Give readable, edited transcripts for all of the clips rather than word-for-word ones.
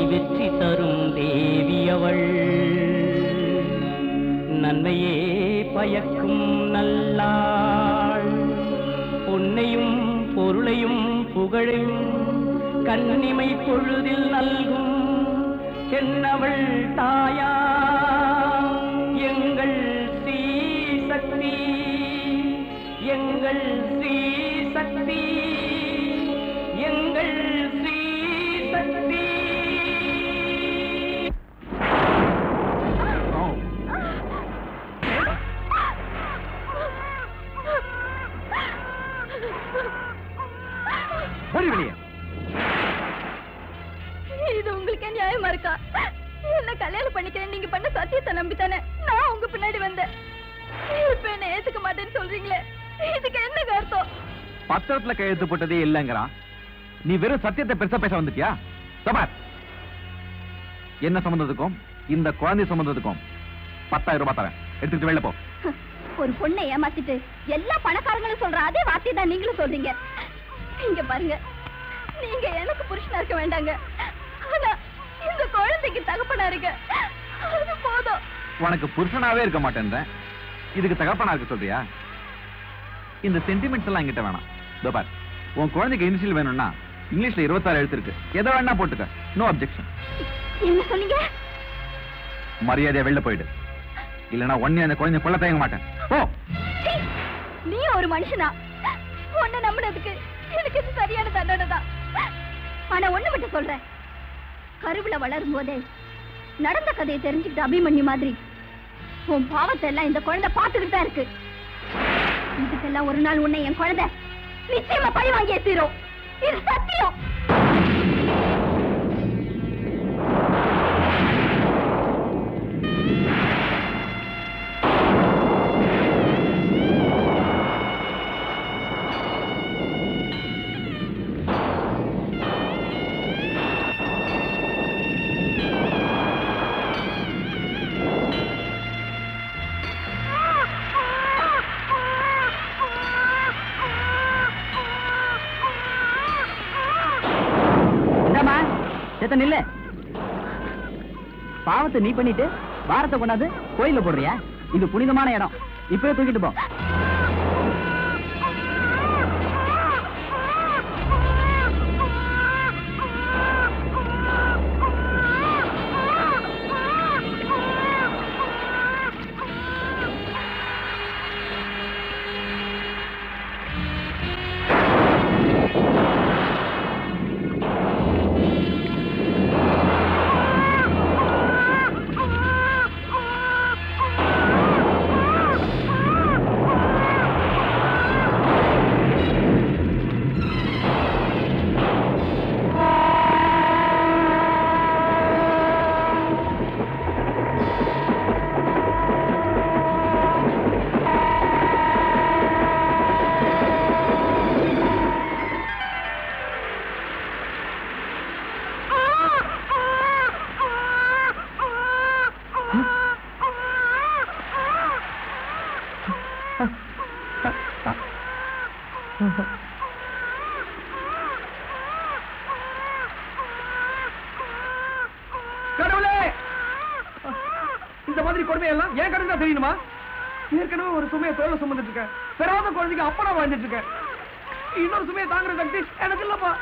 வெற்றி தரும் தேவியவள் நன்மையே பயக்கும் நல்லாள் பொன்னையும் பொருளையும் புகழையும் கண்ணிமை பொழுதில் நல்கும் என்னவள் தாயா எங்கள் ஸ்ரீ சக்தி எங்கள் ஸ்ரீ சக்தி எங்கள் ஸ்ரீ சக்தி. இது உங்களுக்கு நியாயமா இருக்கா? என்ன கல்யாணம் பண்ணிக்கிறேன் நீங்க பண்ண சத்தியத்தை நம்பித்தானே நான் உங்க பின்னாடி வந்தேன். இப்ப என்ன ஏத்துக்க மாட்டேன்னு சொல்றீங்களே, இதுக்கு என்ன அர்த்தம்? பத்திரத்துல கையெழுத்து போட்டதே இல்லங்கிறான். நீ வெறும் சத்தியத்தை பெருசா பேச வந்துட்டியா? என்ன சம்பந்தத்துக்கும் இந்த குழந்தை சம்பந்தத்துக்கும் 10,000 ரூபாய் தரேன், எடுத்துட்டு வெளில போ. ஒரு பொண்ணை ஏமாத்திட்டு எல்லா பணக்காரங்களும் சொல்ற அதே வார்த்தை தான் நீங்களும் சொல்றீங்க. இங்க பாருங்க, நீங்க எனக்கு புருஷனா இருக்க வேண்டாங்க, ஆனா இந்த குழந்தைக்கு தகப்பனா இருக்க, அது போதும். உனக்கு புருஷனாவே இருக்க மாட்டேன், இதுக்கு தகப்பனா இருக்க சொல்றியா? இந்த சென்டிமெண்ட்ஸ் எல்லாம் என்கிட்ட வேணாம். பார், உன் குழந்தைக்கு இனிஷியல் வேணும்னா இங்கிலீஷ்ல 26 எழுத்து இருக்கு, எதை வேணா போட்டுக்க, நோ அப்ஜெக்ஷன். என்ன சொன்னீங்க? மரியாதையா வெளில போயிடு, இல்லனா ஒண்ணே அந்த குழந்தை கொல்ல தயங்க மாட்டேன். போ. நீ ஒரு மனுஷனா? உன்னை நம்பினதுக்கு எனக்கு இது சரியான தண்டனை தான். ஆனா ஒண்ணு மட்டும் சொல்றேன், கருவுல வளரும் போதே நடந்த கதையை தெரிஞ்சுக்கிட்ட அபிமன்யு மாதிரி உன் பாவத்தை எல்லாம் இந்த குழந்தை பார்த்துக்கிட்டு தான் இருக்கு. இதுக்கெல்லாம் ஒரு நாள் உன்னை என் குழந்தை நிச்சயமா பழி வாங்கியே தீரும், இது சத்தியம். இல்ல பாவத்தை நீ பண்ணிட்டு பாரத்தை கொண்டாந்து கோயில போடுறியா? இது புனிதமான இடம், இப்பவே தூக்கிட்டு போ. கடவுளே, இந்த மாதிரி கொடுமையெல்லாம் ஏன் கடவுளா தெரியணுமா? ஏற்கனவே ஒரு சுமையை தோல்ல சுமந்துட்டு இருக்கேன், பெறாத குழந்தைக்கு அப்பனா வாழ்ந்துட்டு இருக்கேன், இன்னொரு சுமையை தாங்குற சக்தி எனக்கு இல்லப்பா.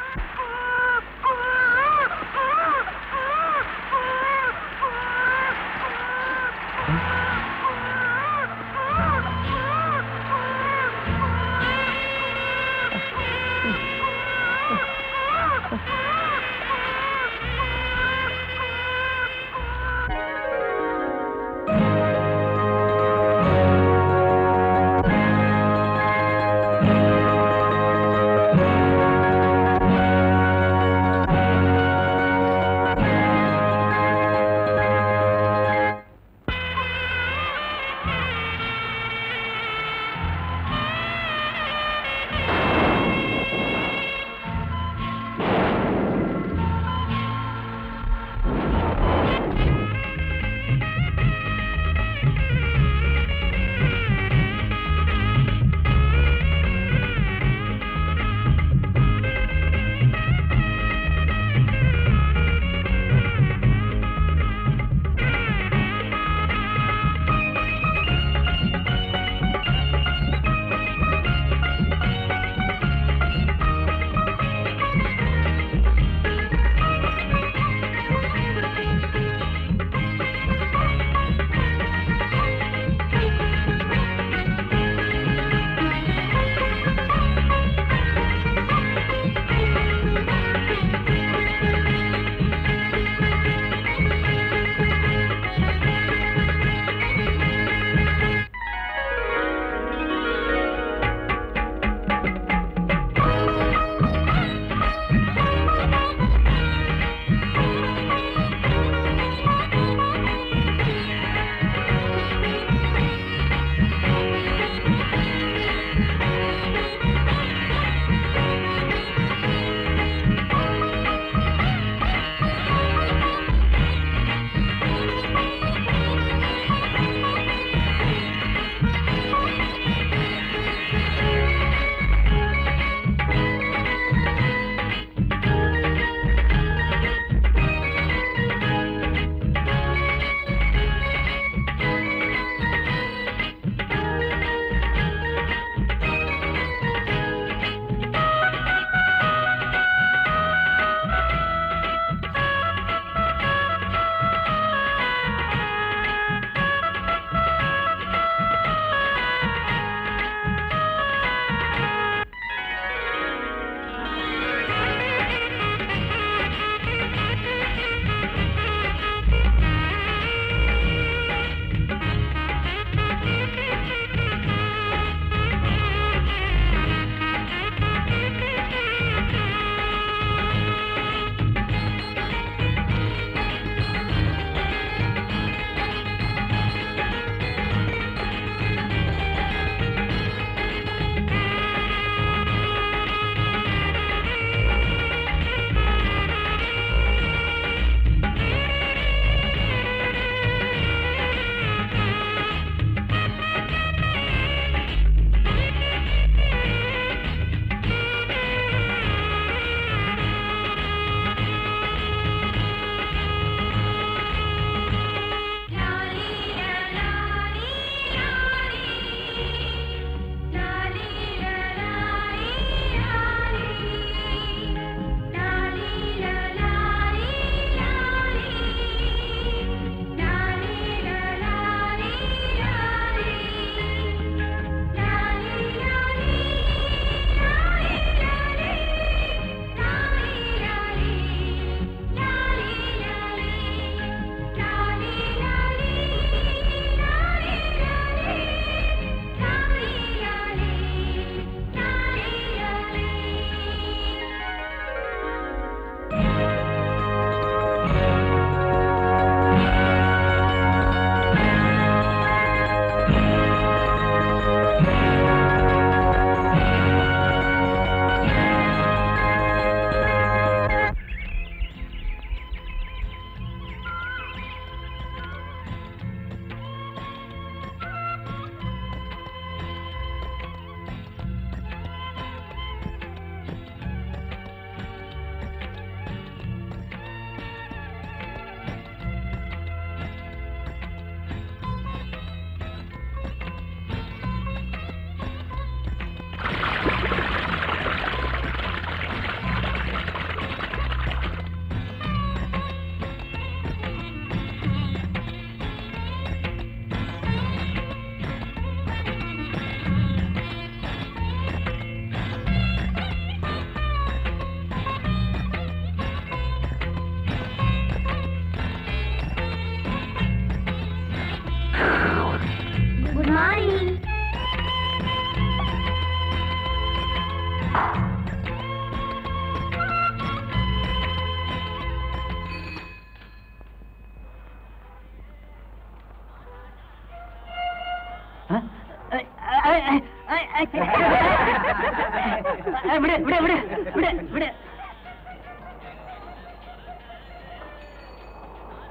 விடு விடு விடு விடு விடு.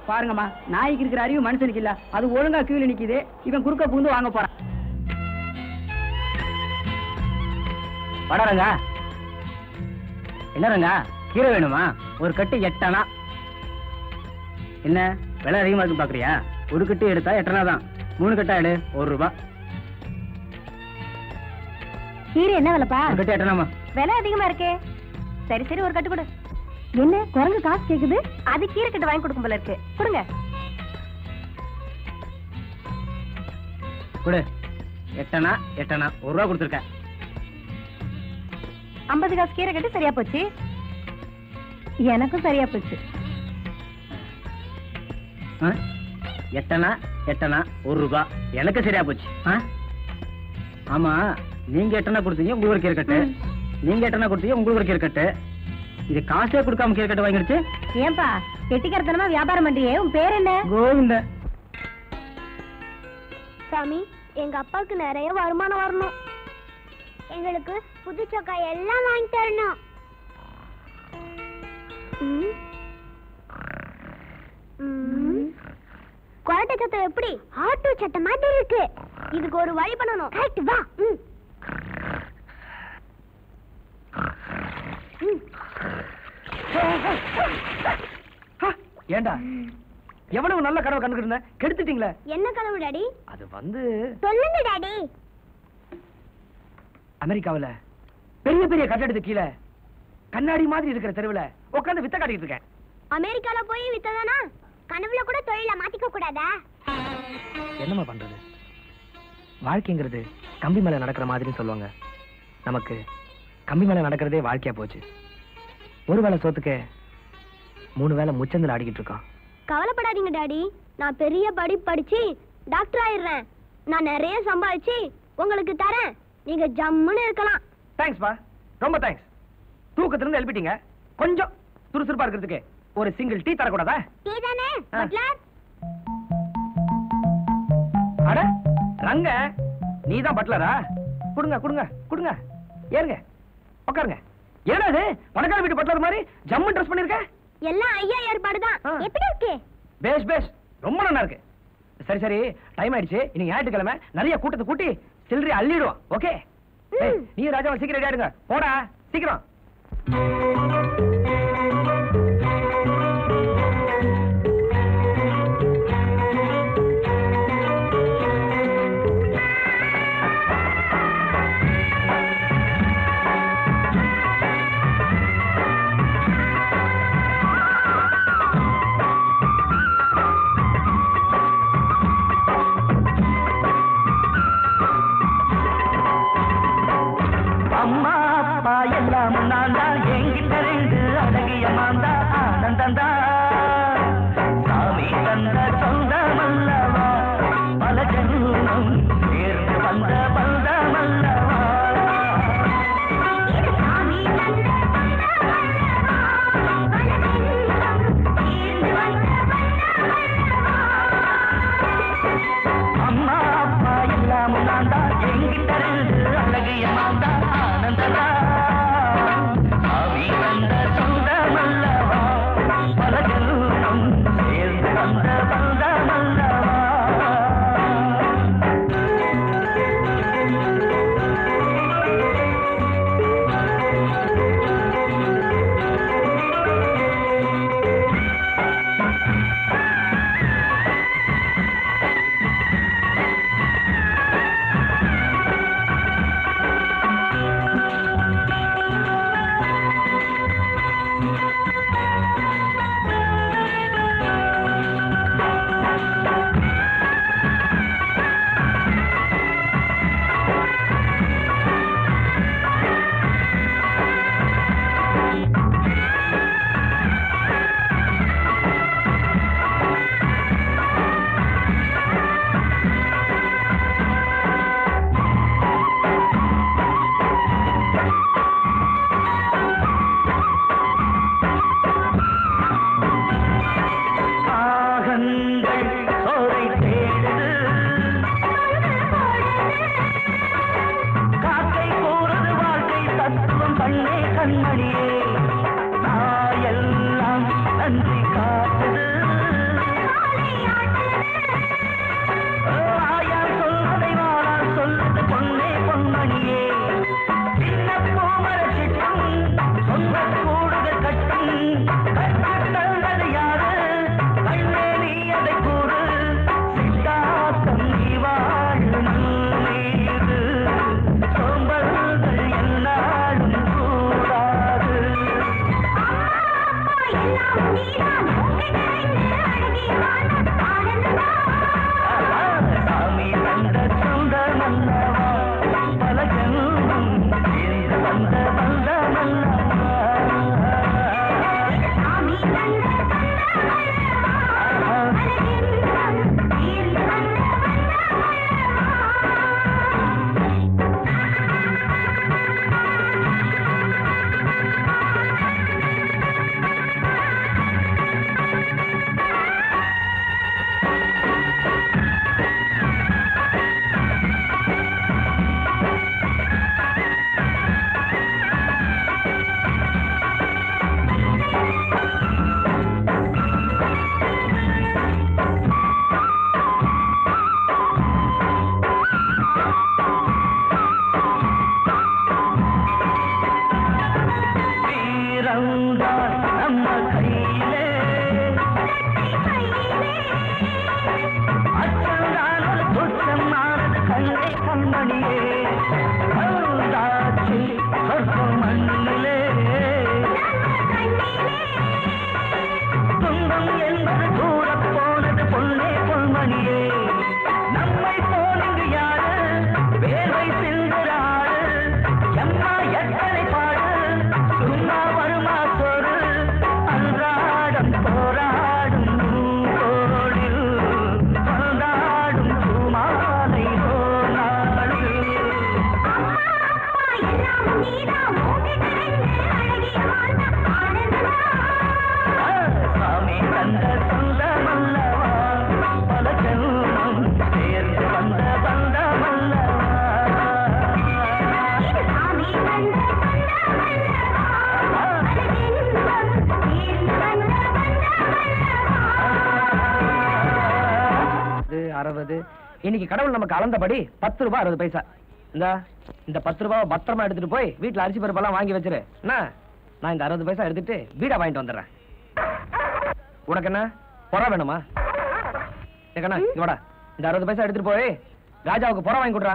பாருங்கம்மா, நாய்க்கு இருக்கிற அறிவு மனுஷனுக்கு இல்ல. அது ஒழுங்கா கீழே நிக்குது, இவன் குறுக்க புகுந்து வாங்க போறான். வடரங்க, என்னங்க கீரை வேணுமா? ஒரு கட்டு 8 அணா. என்ன விலை அதிகமா இருக்கு பாக்குறியா? ஒரு கட்டு எடுத்தா 8 அணா தான். 3 கட்டா எடு, 1 ரூபாய். கீரை என்ன விலைப்பா? ஒரு கட்டு 8 அணாமா. விலை அதிகமா இருக்கே. சரி சரி, ஒரு கட்டு கொடு. என்ன குரங்கு காசு கேக்குது? அது கீரை கட்டு வாங்கி கொடுக்கும் போல இருக்கு. கொடுங்க. கொடு. 8 அணா 8 அணா, 1 ரூபா கொடுத்துருக்கேன். 50 காசு கீரை கட்டு சரியா போச்சு. எனக்கும் சரியா போச்சு. 8 அணா 8 அணா, 1 ரூபாய். எனக்கு சரியா போச்சு. ஆமா, நீங்க 8 அணா கொடுத்தீங்க, உங்களுக்கு ஒரு கீரை கட்டு. நீங்க 8 அணா கொடுத்தீங்க, உங்களுக்கு ஒரு கீரை கட்டு. இது காசே கொடுக்காம கீரை கட்டு வாங்கிடுச்சு. ஏன்பா கெட்டிக்கரத்தனமா வியாபாரம் பண்றியே? உன் பேர் என்ன? கோவிந்த. சாமி, எங்க அப்பாவுக்கு நிறைய வருமானம் வரணும். எங்களுக்கு புது சொக்கா எல்லாம் வாங்கி தரணும். கொரட்டை சத்தம் எப்படி? ஆட்டோ சத்தம் மாதிரி இருக்கு. இதுக்கு ஒரு வழி பண்ணணும். கரெக்ட், வா. ஏண்டா எவ்வளவு நல்ல கனவு கண்டுகிட்டு இருந்த, கெடுத்துட்டீங்களே. என்ன கனவு டாடி? அது வந்து சொல்லுங்க டாடி. அமெரிக்காவுல பெரிய பெரிய கட்டடத்துக்கு கீழே கண்ணாடி மாதிரி இருக்கிற தெருவுல உட்கார்ந்து வித்த காட்டிட்டு இருக்கேன். அமெரிக்கால போய் வித்ததானா? கனவுல கூட தொழில மாத்திக்க கூடாதா? என்னமா பண்றது? வாழ்க்கைங்கிறது கம்பி மேல நடக்கிற மாதிரி சொல்லுவாங்க. நமக்கு கம்பி மேல நடக்கிறதே வாழ்க்கையா போச்சு. ஒரு வேளை சோத்துக்கு 3 வேளை முச்சந்தில் ஆடிக்கிட்டு இருக்கான். கவலைப்படாதீங்க டாடி, நான் பெரிய படிப்பு படிச்சு டாக்டர் ஆயிடுறேன். நான் நிறைய சம்பாதிச்சு உங்களுக்கு தரேன். நீங்க ஜம்முன்னு இருக்கலாம். தேங்க்ஸ் பா, ரொம்ப தேங்க்ஸ். தூக்கத்திலிருந்து எழுப்பிட்டீங்க. கொஞ்சம் சுறுசுறுப்பா இருக்கிறதுக்கு ஒரு சிங்கிள் டீ தரக்கூடாதா? டீ தானே பட்லர்? அட ரங்க, நீதான் பட்லரா? குடுங்க குடுங்க குடுங்க. ஏறுங்க, உட்காருங்க. என்னது பணக்கார வீட்டு பட்லர் மாதிரி ஜம்மு ட்ரெஸ் பண்ணிருக்க? எல்லாம் ஐயா ஏற்பாடுதான். எப்படி இருக்கு? பேஸ் பேஸ், ரொம்ப நல்லா இருக்கு. சரி சரி, டைம் ஆயிடுச்சு. இன்னைக்கு ஞாயிற்றுக்கிழமை நிறைய கூட்டத்தை கூட்டி சில்லறை அள்ளிடுவோம். ஓகே, நீ ராஜாவை சீக்கிரம் ரெடி ஆயிடுங்க. போடா சீக்கிரம். அம்மா அப்பா எல்லாம் நான் தான் என்கிட்ட கண்ட சொந்தமல்லவா பல ஜென்மம் சேர்ந்து வந்த பந்தமல்லவா இது 60. இன்னைக்கு கடவுள் நமக்கு அளந்தபடி 10 ரூபாய் 60 பைசா. இந்த 10 ரூபாய் பத்திரமா எடுத்துட்டு போய் வீட்டுல அரிசி பருப்பெல்லாம் வாங்கி வச்சிரு. நான் இந்த 60 பைசா எடுத்துட்டு வீடா வாங்கிட்டு வந்துடுறேன். உனக்கு என்ன புறா வேணுமா? கண்ணா இங்கோட இந்த 60 பைசா எடுத்துட்டு போய் ராஜாவுக்கு புறா வாங்கி கொடுறா.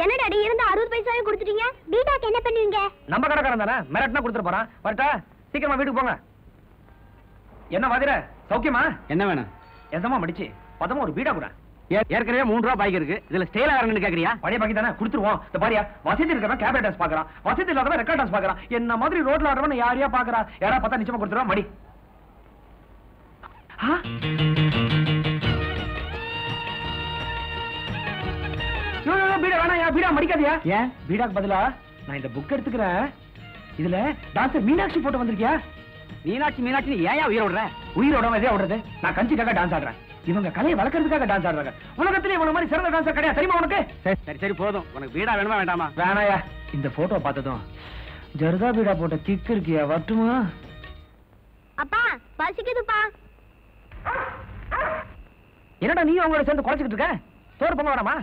என்ன டாடி இருந்த 60 பைசாவையும் கொடுத்துட்டீங்க? பீட்டாக்கு என்ன பண்ணுவீங்க? நம்ம கடைக்காரன் தானே, மிரட்டினா கொடுத்துட்டு போறான். வரட்டா, சீக்கிரமா வீட்டுக்கு போங்க. என்ன மாதிரி சௌக்கியமா? என்ன வேணும்? எதமா மடிச்சு பதமா ஒரு வீடா கூட. ஏற்கனவே 3 ரூபாய் பாய்க்கு இருக்கு. இதுல ஸ்டைலா வரணும்னு கேக்குறியா? பழைய பாக்கி தானே கொடுத்துருவோம். இந்த பாரியா வசதி இருக்கிறவன் கேபரேட் டான்ஸ் பாக்குறான், வசதி இல்லாதவன் ரெக்கார்ட் டான்ஸ் பாக்குறான். என்ன மாதிரி ரோட்ல ஆடுறவன் யாரையா பாக்குறா? யாரா பார்த்தா நிச்சயமா கொடுத்துருவா. மடி பீடா வேணா, பீடா மடிக்காதியா? ஏன் பீடாக்கு பதிலா நான் இந்த புக் எடுத்துக்கிறேன். இதுல டான்சர் மீனாட்சி போட்டு வந்திருக்கியா? மீனாட்சி ஏன் உயிரை விடுற? உயிரோட எதையா விடுறது? நான் கஞ்சிக்காக டான்ஸ் ஆடுறேன். இவங்க கலையை வளர்க்கறதுக்காக டான்ஸ் ஆடுறாங்க. உலகத்திலே இவங்க மாதிரி சிறந்த டான்சர் கிடையாது தெரியுமா உனக்கு? சரி போதும். உனக்கு பீடா வேணுமா வேண்டாமா? வேணாயா. இந்த போட்டோ பார்த்ததும் ஜர்தா பீடா போட்ட கிக் இருக்கியா? வரட்டுமா? அப்பா பசிக்குதுப்பா. என்னடா நீ அவங்களோட சேர்ந்து குறைச்சிக்கிட்டு இருக்க? சோறு பொங்க வேணாமா?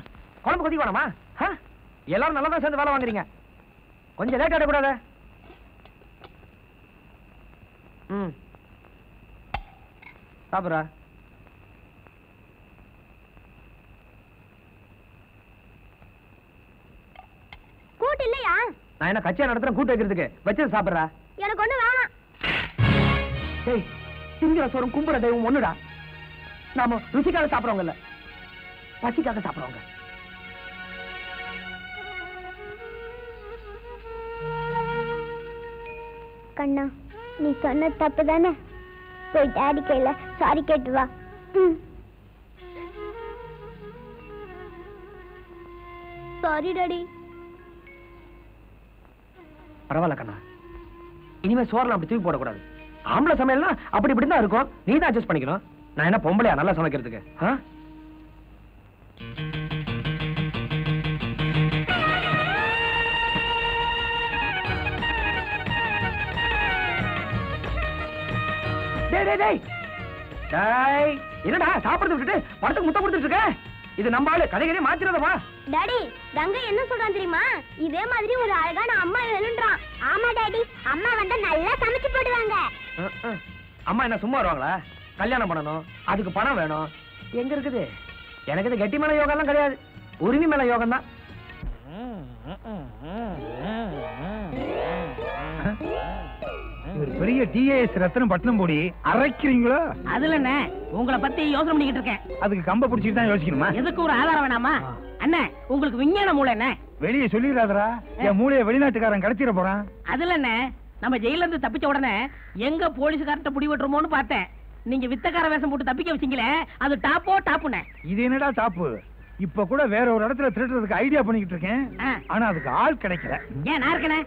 குழம்பு கொதிக்க வேணாமா? எல்லாரும் நல்லா தான் சேர்ந்து வேலை வாங்குறீங்க. கொஞ்சம் லேட் ஆடக்கூடாது. சாப்பிட்றா. கூட்டு இல்லையா? நான் என்ன கட்சியா நடத்துறேன் கூட்டு வைக்கிறதுக்கு? வச்சது சாப்பிட்றா. எனக்கு ஒண்ணு வேணாம். ஏய், திங்கிற சோறும் கும்புற தெய்வம் ஒண்ணுடா. நாம ருசிக்காக சாப்பிடுறவங்க இல்ல, பசிக்காக சாப்பிடுறவங்க. கண்ணா நீ சொன்ன தப்பு தானே. போய் டாடி கையில சாரி கேட்டு வா. Sorry daddy. பரவாயில்ல கண்ணா, இனிமே சோறுலாம் அப்படி தூக்கி போடக்கூடாது. ஆம்பளை சமையல்னா அப்படி இப்படி தான் இருக்கும். நீ தான் அட்ஜஸ்ட் பண்ணிக்கணும். நான் என்ன பொம்பளையா நல்லா சமைக்கிறதுக்கு? என்னடா சாப்பிடுறது விட்டுட்டு படத்துக்கு முட்டை கொடுத்துட்டு இருக்க? இது நம்ம ஆளு, கதைகளே மாத்திரதமா? டாடி ரங்க என்ன சொல்றான் தெரியுமா? இதே மாதிரி ஒரு அழகான அம்மா வேணும்ன்றான். ஆமா டாடி, அம்மா வந்தா நல்லா சமைச்சு போடுவாங்க. அம்மா என்ன சும்மா வருவாங்களா? கல்யாணம் பண்ணணும், அதுக்கு பணம் வேணும். எங்க இருக்குது? எனக்கு இது கெட்டி மேல யோகம் எல்லாம் கிடையாது, உரிமை மேல யோகம் தான். ஒரு பெரிய டிஏஎஸ் ரத்னம் பட்டணம் போடி அரைக்கிறீங்களோ? அதுல என்ன உங்களை பத்தி யோசனை பண்ணிக்கிட்டு இருக்கேன். அதுக்கு கம்ப பிடிச்சிட்டு தான் யோசிக்கணுமா? எதுக்கு ஒரு ஆதாரம் வேணாமா? அண்ணே உங்களுக்கு விஞ்ஞான மூளை என்ன? வெளியே சொல்லிடாதரா, என் மூளைய வெளிநாட்டுக்காரன் கடத்திட போறான். அதுல என்ன நம்ம ஜெயில இருந்து தப்பிச்ச உடனே எங்க போலீஸ்கார்ட்ட புடி விட்டுருமோன்னு பார்த்தேன். நீங்க வித்தக்கார வேஷம் போட்டு தப்பிக்க வச்சீங்களே, அது டாப்போ டாப்புனே? இது என்னடா டாப்பு? இப்ப கூட வேற ஒரு இடத்துல திருடுறதுக்கு ஐடியா பண்ணிக்கிட்டு இருக்கேன். ஆனா அதுக்கு ஆள் கிடைக்கல. ஏன் நான் இருக்கனே?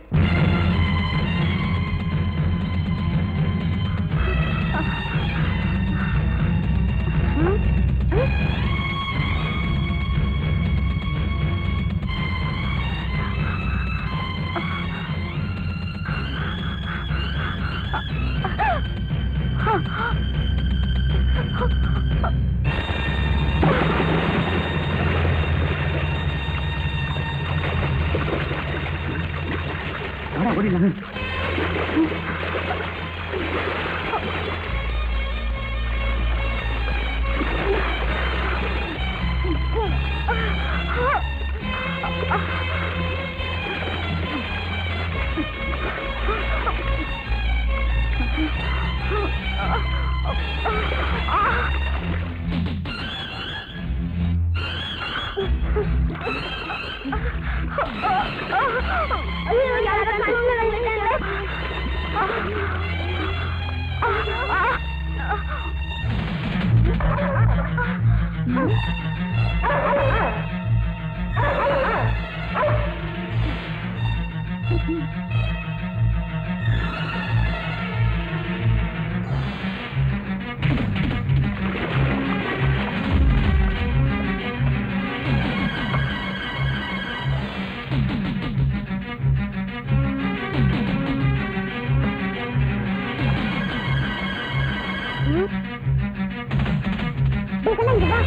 வந்திருக்கல இங்க வா.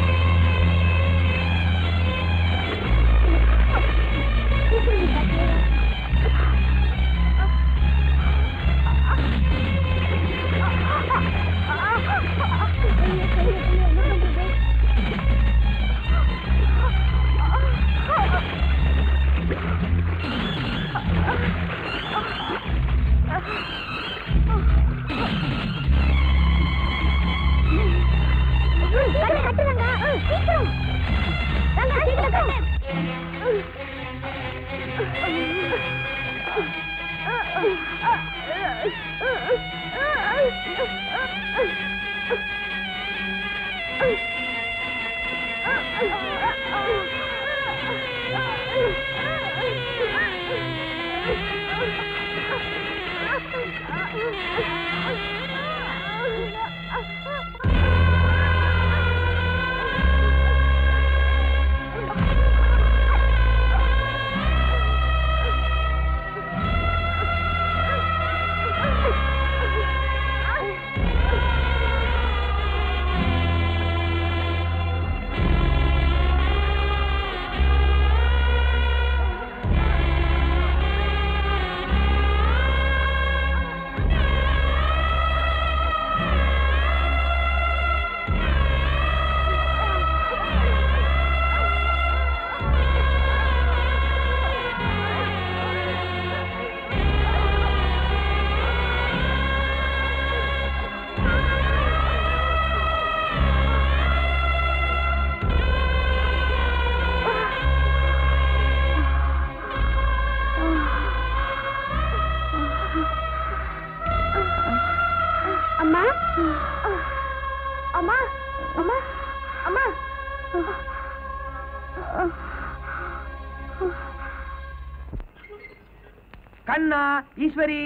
கண்ணா, ஈஸ்வரி,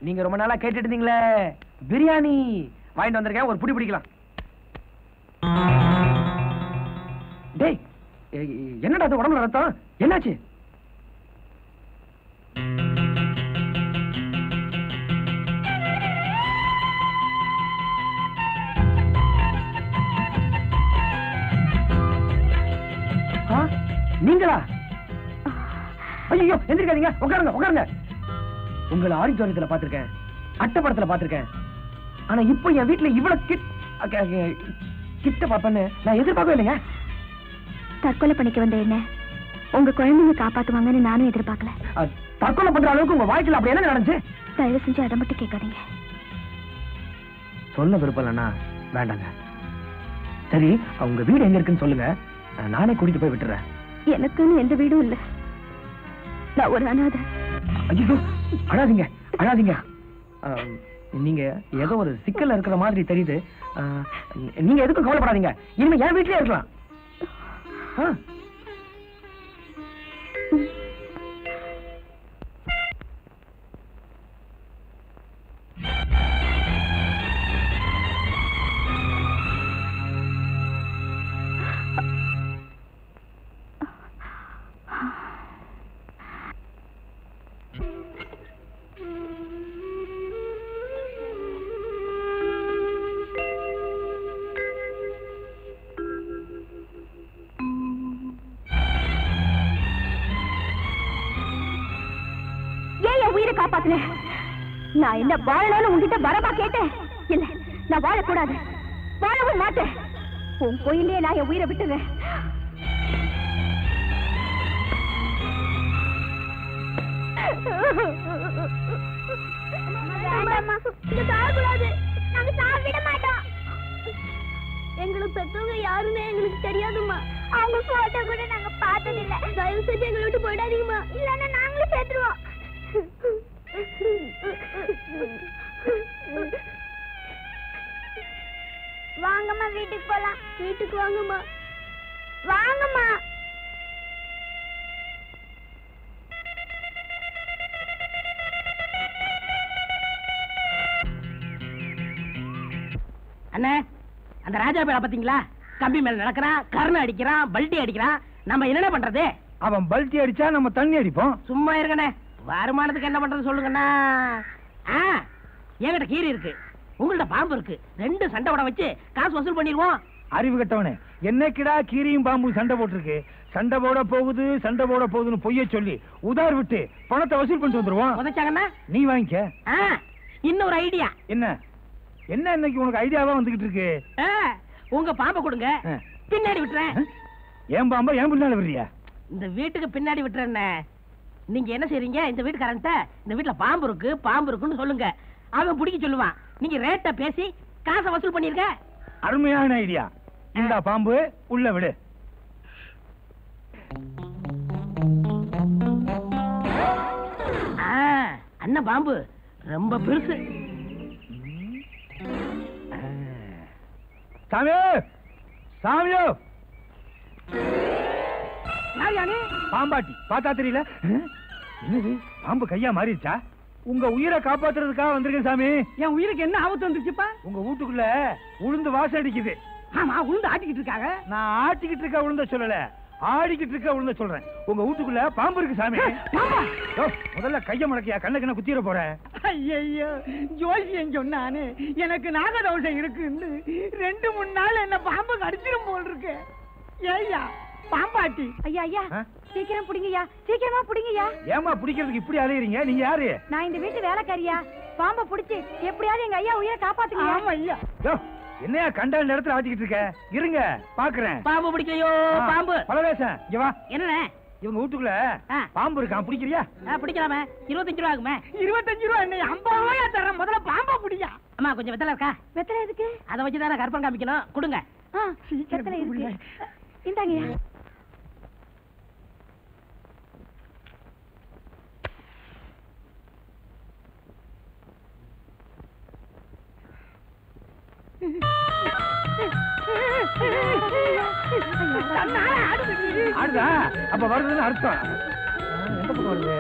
நீங்க ரொம்ப நாளா கேட்டுட்டு இருந்தீங்களே, பிரியாணி வாங்கிட்டு வந்திருக்கேன், ஒரு புடி பிடிக்கலாம். டேய், என்னடா அது உடம்புல ரத்தம்? என்னாச்சு? நீங்களா? ஐயோ, எந்திரிக்காதீங்க, உட்காருங்க உட்காருங்க. உங்களை ஆடிட்டோரியத்துல பாத்திருக்கேன், அட்டப்படத்துல பாத்திருக்கேன். ஆனா இப்போ என் வீட்டுல இவ்வளவு கிட்ட பாப்பேன்னு நான் எதிர்பார்க்கவே இல்லைங்க. தற்கொலை பண்ணிக்க வந்த என்ன உங்க குழந்தைங்க காப்பாத்துவாங்கன்னு நானும் எதிர்பார்க்கல. தற்கொலை பண்ற அளவுக்கு உங்க வாழ்க்கையில அப்படி என்ன நடந்துச்சு? தயவு செஞ்சு அதை மட்டும் கேட்காதீங்க. சொல்ல விருப்பம்லன்னா வேண்டாங்க. சரி, அவங்க வீடு எங்க இருக்குன்னு சொல்லுங்க, நானே கூட்டிட்டு போய் விட்டுறேன். எனக்குன்னு எந்த வீடும் இல்ல, நான் ஒரு அனாதை. ஐயோ, அழாதீங்க அழாதீங்க. நீங்க ஏதோ ஒரு சிக்கல்ல இருக்கிற மாதிரி தெரியுது. நீங்க எதுக்கும் கவலைப்படாதீங்க, இனிமே என் வீட்லயே இருக்கலாம். காப்பாத்துல நான் என்ன வாழணும்னு உங்ககிட்ட வரமா கேட்டேன்? இல்ல, நான் வாழக்கூடாது, வாழவும் மாட்டேன். உன் கோயிலே நான் என் உயிரை விட்டுறேன். எங்களுக்கு பெற்றவங்க யாருன்னு எங்களுக்கு தெரியாதுமா. அவங்க போட்டோ கூட நாங்க பார்த்ததில்லை. தயவு செஞ்சு எங்களை விட்டு போயிடாதீங்கம்மா, இல்லன்னா நாங்களும் சேர்த்துருவோம். வாங்கம்மா, வீட்டுக்கு போலாம். வீட்டுக்கு வாங்கம்மா, வாங்கம்மா. அண்ணே, அந்த ராஜா பேரை பாத்தீங்களா? கம்பி மேல நடக்கிறான், கர்ண அடிக்கிறான், பல்டி அடிக்கிறான். நம்ம என்ன பண்றது? அவன் பல்டி அடிச்சா நம்ம தண்ணி அடிப்போம். சும்மா இருக்கனே, வருமானத்துக்கு என்ன பண்றது சொல்லுங்கண்ணா. என்கிட்ட கீரி இருக்கு, உங்கள்ட்ட பாம்பு இருக்கு. ரெண்டு சண்டை வட வச்சு காசு வசூல் பண்ணிடுவோம். அறிவு கட்டவனே, என்னைக்கிடா கீரியும் பாம்பும் சண்டை போட்டிருக்கு? சண்டை போட போகுதுன்னு பொய்ய சொல்லி உதார் விட்டு பணத்தை வசூல் பண்ணிட்டு வந்துருவோம். உதைச்சாங்கன்னா நீ வாங்கிக்க. இன்னொரு ஐடியா. என்ன என்ன இன்னைக்கு உனக்கு ஐடியாவா வந்துகிட்டு இருக்கு? உங்க பாம்பை கொடுங்க, பின்னாடி விட்டுறேன். ஏன் பாம்பா ஏன் பின்னால விடுறியா? இந்த வீட்டுக்கு பின்னாடி விட்டுறேன். நீங்க என்ன செய்றீங்க? இந்த வீட்டுக்காரன்ட்ட இந்த வீட்டுல பாம்பு இருக்குன்னு சொல்லுங்க. அவன் பிடிக்க சொல்லுவான். நீங்க ரேட்ட பேசி காசை வசூல் பண்ணிருக்க. அருமையான ஐடியா. இந்த பாம்பு உள்ள விடு. அண்ணன் பாம்பு ரொம்ப பெருசு. சாமியோ சாமியோ, பாம்பாட்டி பார்த்தா தெரியல. என்னது பாம்பு கையா மாறிடுச்சா? உங்க உயிரை காப்பாத்துறதுக்காக வந்திருக்கேன் சாமி. என் உயிருக்கு என்ன ஆபத்து வந்துருச்சுப்பா? உங்க வீட்டுக்குள்ள உளுந்து வாசம் அடிக்குது. ஆமா, உளுந்து ஆட்டிக்கிட்டு இருக்காங்க. நான் ஆட்டிக்கிட்டு இருக்க உளுந்த சொல்லல, ஆடிக்கிட்டு இருக்க உளுந்த சொல்றேன். உங்க வீட்டுக்குள்ள பாம்பு இருக்கு சாமி. முதல்ல கைய முடக்கியா, கண்ணு குத்திர போறேன். ஐயோ, ஜோசியன் சொன்னானே எனக்கு நாகதோஷம் இருக்குன்னு 2-3 நாள் என்ன பாம்பு கடிச்சிரும் போல் இருக்கு. ஏய்யா பாம்பாட்டி. ஐயா ஐயா, சீக்கிரம் புடிங்கய்யா, சீக்கிரமா புடிங்கய்யா. ஏமா பிடிக்கிறதுக்கு இப்படி அலையறீங்க? நீங்க யாரு? நான் இந்த வீட்டு வேலைக்காரியா. பாம்பை புடிச்சு எப்படியாவது எங்க ஐயா உயிரை காப்பாத்துங்க. ஆமா ஐயா. என்னையா கண்ட நேரத்துல ஆட்டிக்கிட்டு இருக்க? இருங்க பாக்குறேன். பாம்பு பிடிக்கலையோ? பாம்பு பலவேசம் இங்க வா. என்ன இவங்க வீட்டுக்குள்ள பாம்பு இருக்கான், பிடிக்கிறியா? பிடிக்கலாமே. 25 ரூபா ஆகுமே. 25 ரூபா என்ன? 50 ரூபாயா தரேன். முதல்ல பாம்பா பிடியா. அம்மா கொஞ்சம் வெத்தலை இருக்கா? வெத்தலை எதுக்கு? அதை வச்சுதானே கற்பனை காமிக்கணும். கொடுங்க. வெத்தலை இருக்கு, இந்தாங்கய்யா. ஆடுதா? அப்ப வருதுன்னு அர்த்தம். எந்த பக்கம் வருது?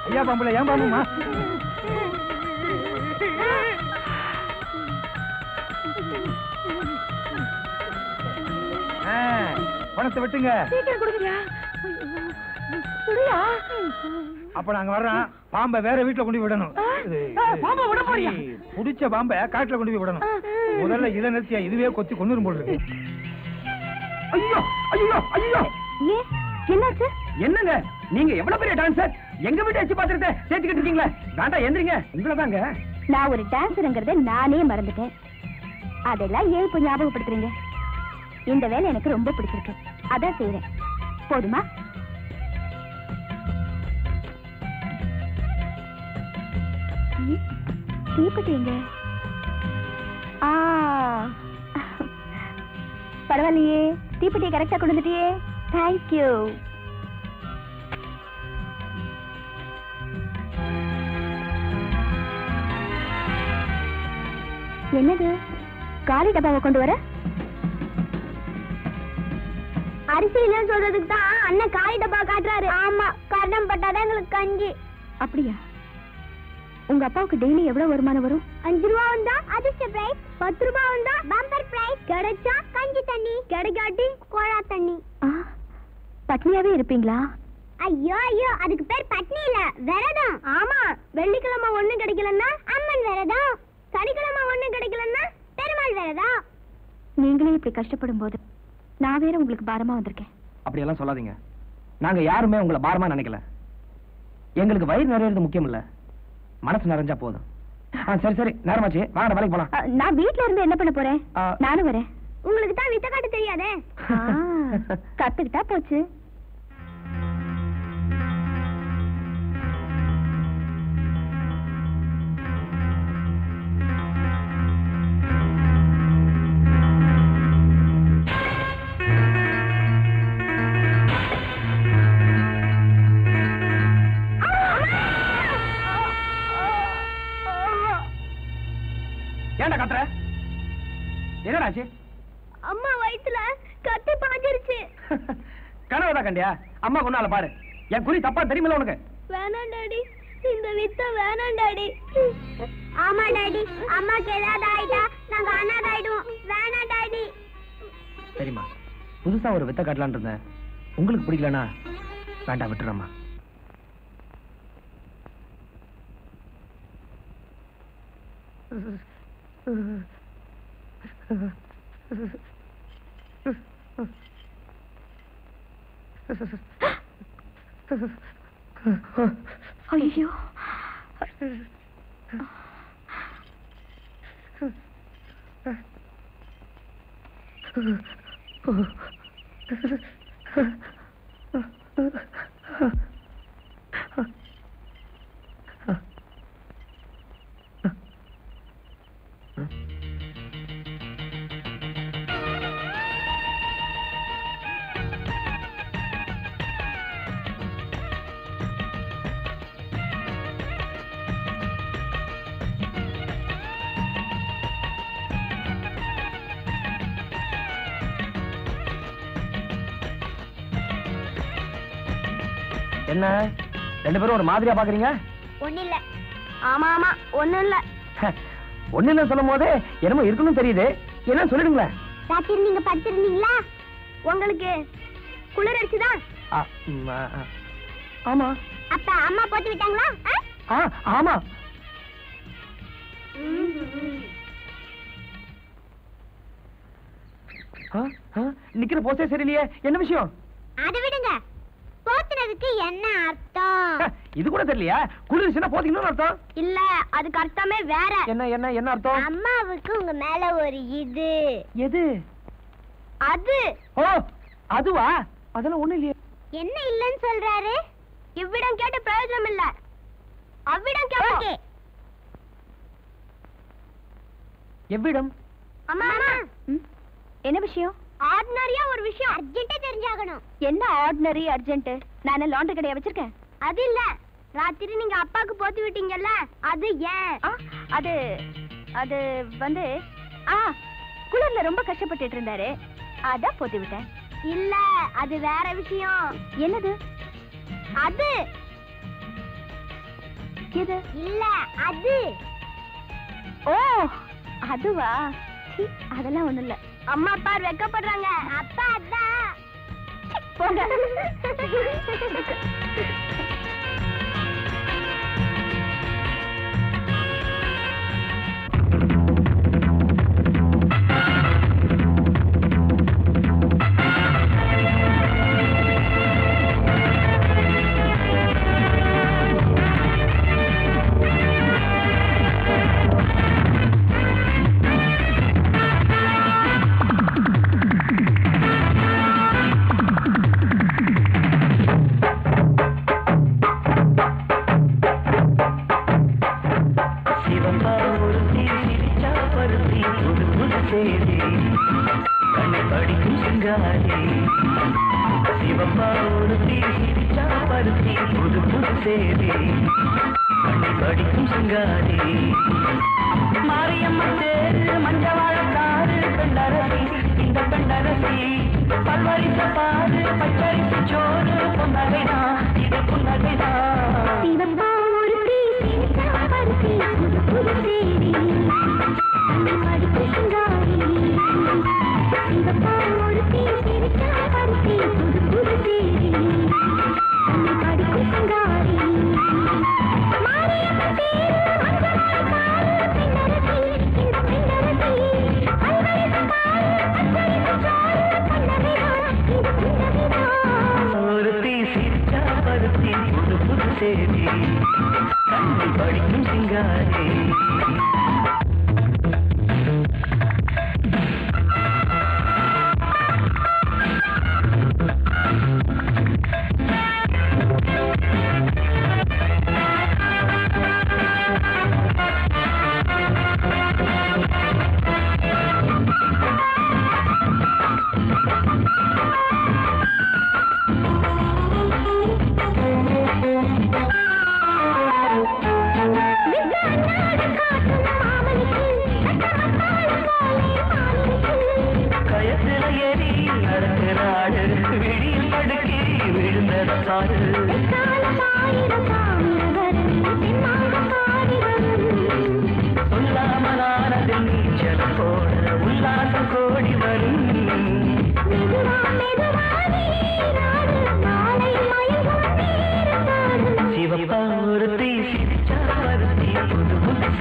ஐயா பாம்புல ஏன் பாம்புமா? பணத்தை விட்டுங்க. அப்ப நாங்க வர்றோம். பாம்பை வேற வீட்டுல கொண்டு விடணும். புடிச்ச பாம்பை காட்டுல கொண்டு போய் விடணும். முதல்ல இதை நிறுத்தியா, இதுவே கொத்தி கொண்டு போல் இருக்கு. ஐயோ ஐயோ ஐயோ, என்னாச்சு? என்னங்க நீங்க எவ்வளவு பெரிய டான்சர், எங்க வீட்டு வச்சு பாத்துட்டு சேர்த்துக்கிட்டு இருக்கீங்களா? வேண்டா எந்திரிங்க. உங்களதாங்க. நான் ஒரு டான்சருங்கிறத நானே மறந்துட்டேன். அதெல்லாம் ஏன் இப்ப ஞாபகப்படுத்துறீங்க? இந்த வேலை எனக்கு ரொம்ப பிடிச்சிருக்கு, அதான் செய்யறேன். போதுமா? தீப்பட்டீங்க. பரவாயில்லையே, தீப்பெட்டியை கரெக்டா கொண்டு வந்துட்டியே. தேங்க்யூ. என்னது காலி டப்பாவை கொண்டு வர? அரிசி இல்லைன்னு சொல்றதுக்கு தான் அண்ணன் காலி டப்பா காட்டுறாரு. ஆமா, கர்ணம் பட்டாதான் எங்களுக்கு கஞ்சி. அப்படியா? உங்க அப்பாவுக்கு டெய்லி எவ்வளவு வருமானம் வரும்? 5 ரூபா வந்தா அதிர்ஷ்ட பிரைஸ், 10 ரூபா வந்தா பம்பர் பிரைஸ், கிடைச்சா கஞ்சி தண்ணி, கிடைக்காட்டி கோழா தண்ணி. பட்னியாவே இருப்பீங்களா? ஐயோ ஐயோ, அதுக்கு பேர் பட்னி இல்ல, விரதம். ஆமா, வெள்ளிக்கிழமை ஒண்ணும் கிடைக்கலன்னா அம்மன் விரதம், சனிக்கிழமை ஒண்ணும் கிடைக்கலன்னா பெருமாள் விரதம். நீங்களே இப்படி கஷ்டப்படும் போது நான் வேற உங்களுக்கு பாரமா வந்திருக்கேன். அப்படியெல்லாம் சொல்லாதீங்க. நாங்க யாருமே உங்களை பாரமா நினைக்கல. எங்களுக்கு வயிறு நிறையறது முக்கியம் இல்ல, மனசு நிறைஞ்சா போதும். சரி சரி, நேரமாச்சு, வாங்க வேலைக்கு போலாம். நான் வீட்ல இருந்து என்ன பண்ண போறேன்? நானும் வரேன். உங்களுக்கு தான் வித்த காட்ட தெரியாதே. கத்துக்கிட்டா போச்சு. ஏன்டா கத்துற? என்னடாச்சு? அம்மா வயித்துல கத்தி பாஞ்சிருச்சு. கனவுதான் கண்டியா? அம்மா கொண்டால பாரு. என் குறி தப்பா தெரியுமில்ல உனக்கு? வேணாம் டாடி, இந்த வித்த வேணாம் டாடி. ஆமா டாடி, அம்மாக்கு ஏதாவது ஆயிட்டா நாங்க அனாதை ஆயிடுவோம். வேணாம் டாடி. சரிம்மா, புதுசா ஒரு வித்த காட்டலான்னு இருந்தேன். உங்களுக்கு பிடிக்கலனா வேண்டாம், விட்டுறம்மா. ஐயோ என்ன ரெண்டு பேரும் ஒரு மாதிரியா பாக்குறீங்க? ஒண்ணு இல்ல. ஆமா ஆமா ஒண்ணு இல்ல. ஒண்ணு இல்ல சொல்லும் போதே என்னமோ இருக்குன்னு தெரியுது. என்ன சொல்லிடுங்களேன். ராத்திரி நீங்க படுத்திருந்தீங்களா? உங்களுக்கு குளிர் அடிச்சுதா? ஆமா. அப்ப அம்மா போட்டு விட்டாங்களா? ஆமா. நிக்கிற போஸ்டே சரியில்லையே, என்ன விஷயம்? அதை விடுங்க. போத்துனதுக்கு என்ன அர்த்தம்? இது கூட தெரியலையா? குளிர்ச்சுன்னா போத்தீங்கன்னு அர்த்தம் இல்ல, அதுக்கு அர்த்தமே வேற. என்ன என்ன என்ன அர்த்தம்? அம்மாவுக்கு உங்க மேல ஒரு இது. எது? அது. ஓ அதுவா? அதெல்லாம் ஒண்ணு இல்லையே. என்ன இல்லன்னு சொல்றாரு? இவ்விடம் கேட்ட பிரயோஜனம் இல்ல. அவ்விடம் கேட்க. எவ்விடம்? அம்மா என்ன விஷயம்? ஆர்டினரியா ஒரு விஷயம் அர்ஜென்ட்டா தெரிஞ்சாகணும். என்ன ஆர்டினரி அர்ஜென்ட்? நான் லாண்டரி கடையா வச்சிருக்கேன். அது இல்ல, ராத்திரி நீங்க அப்பாக்கு போட்டு விட்டீங்கல்ல, அது ஏன்? அது அது வந்து குளிர்ல ரொம்ப கஷ்டப்பட்டுட்டு இருந்தாரு, அதான் போட்டு விட்டேன். இல்ல, அது வேற விஷயம். என்னது அது? எது? இல்ல அது. ஓ அதுவா? அதெல்லாம் ஒண்ணு இல்ல. அம்மா அப்பா வெக்கப்படுறாங்க. அப்பா அதான் போங்க.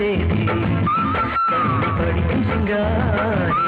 சேதி தண்ணி படிக்கும் சிங்காரி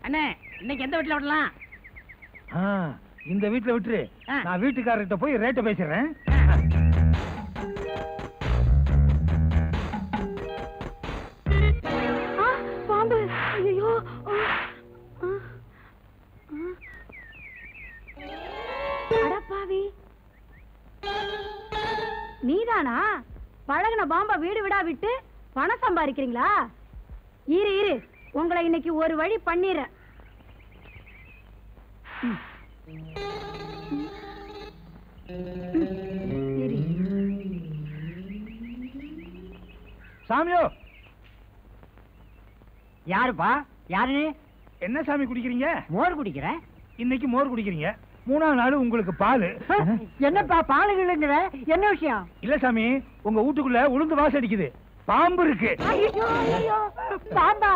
அண்ணே இன்னைக்கு எந்த வீட்டுல விடலாம்? இந்த வீட்டுல விட்டுரு. நான் வீட்டுக்காரர்கிட்ட போய் ரேட்ட பேசிடுறேன். பாம்பு! ஐயோ! அடப்பாவி! நீதானா பழகுன பாம்பா வீடு விடா விட்டு பணம் சம்பாதிக்கிறீங்களா? இரு இரு, உங்களை இன்னைக்கு ஒரு வழி பண்ணிடுறேன். சாமியோ! யாருப்பா? யாரு? என்ன சாமி குடிக்கிறீங்க? மோர் குடிக்கிறேன். இன்னைக்கு மோர் குடிக்கிறீங்க, மூணாவது நாள் உங்களுக்கு பால். என்னப்பா பாலுங்கிற? என்ன விஷயம்? இல்ல சாமி, உங்க வீட்டுக்குள்ள உளுந்து வாசம் அடிக்குது, பாம்பு இருக்கு. பாம்பா?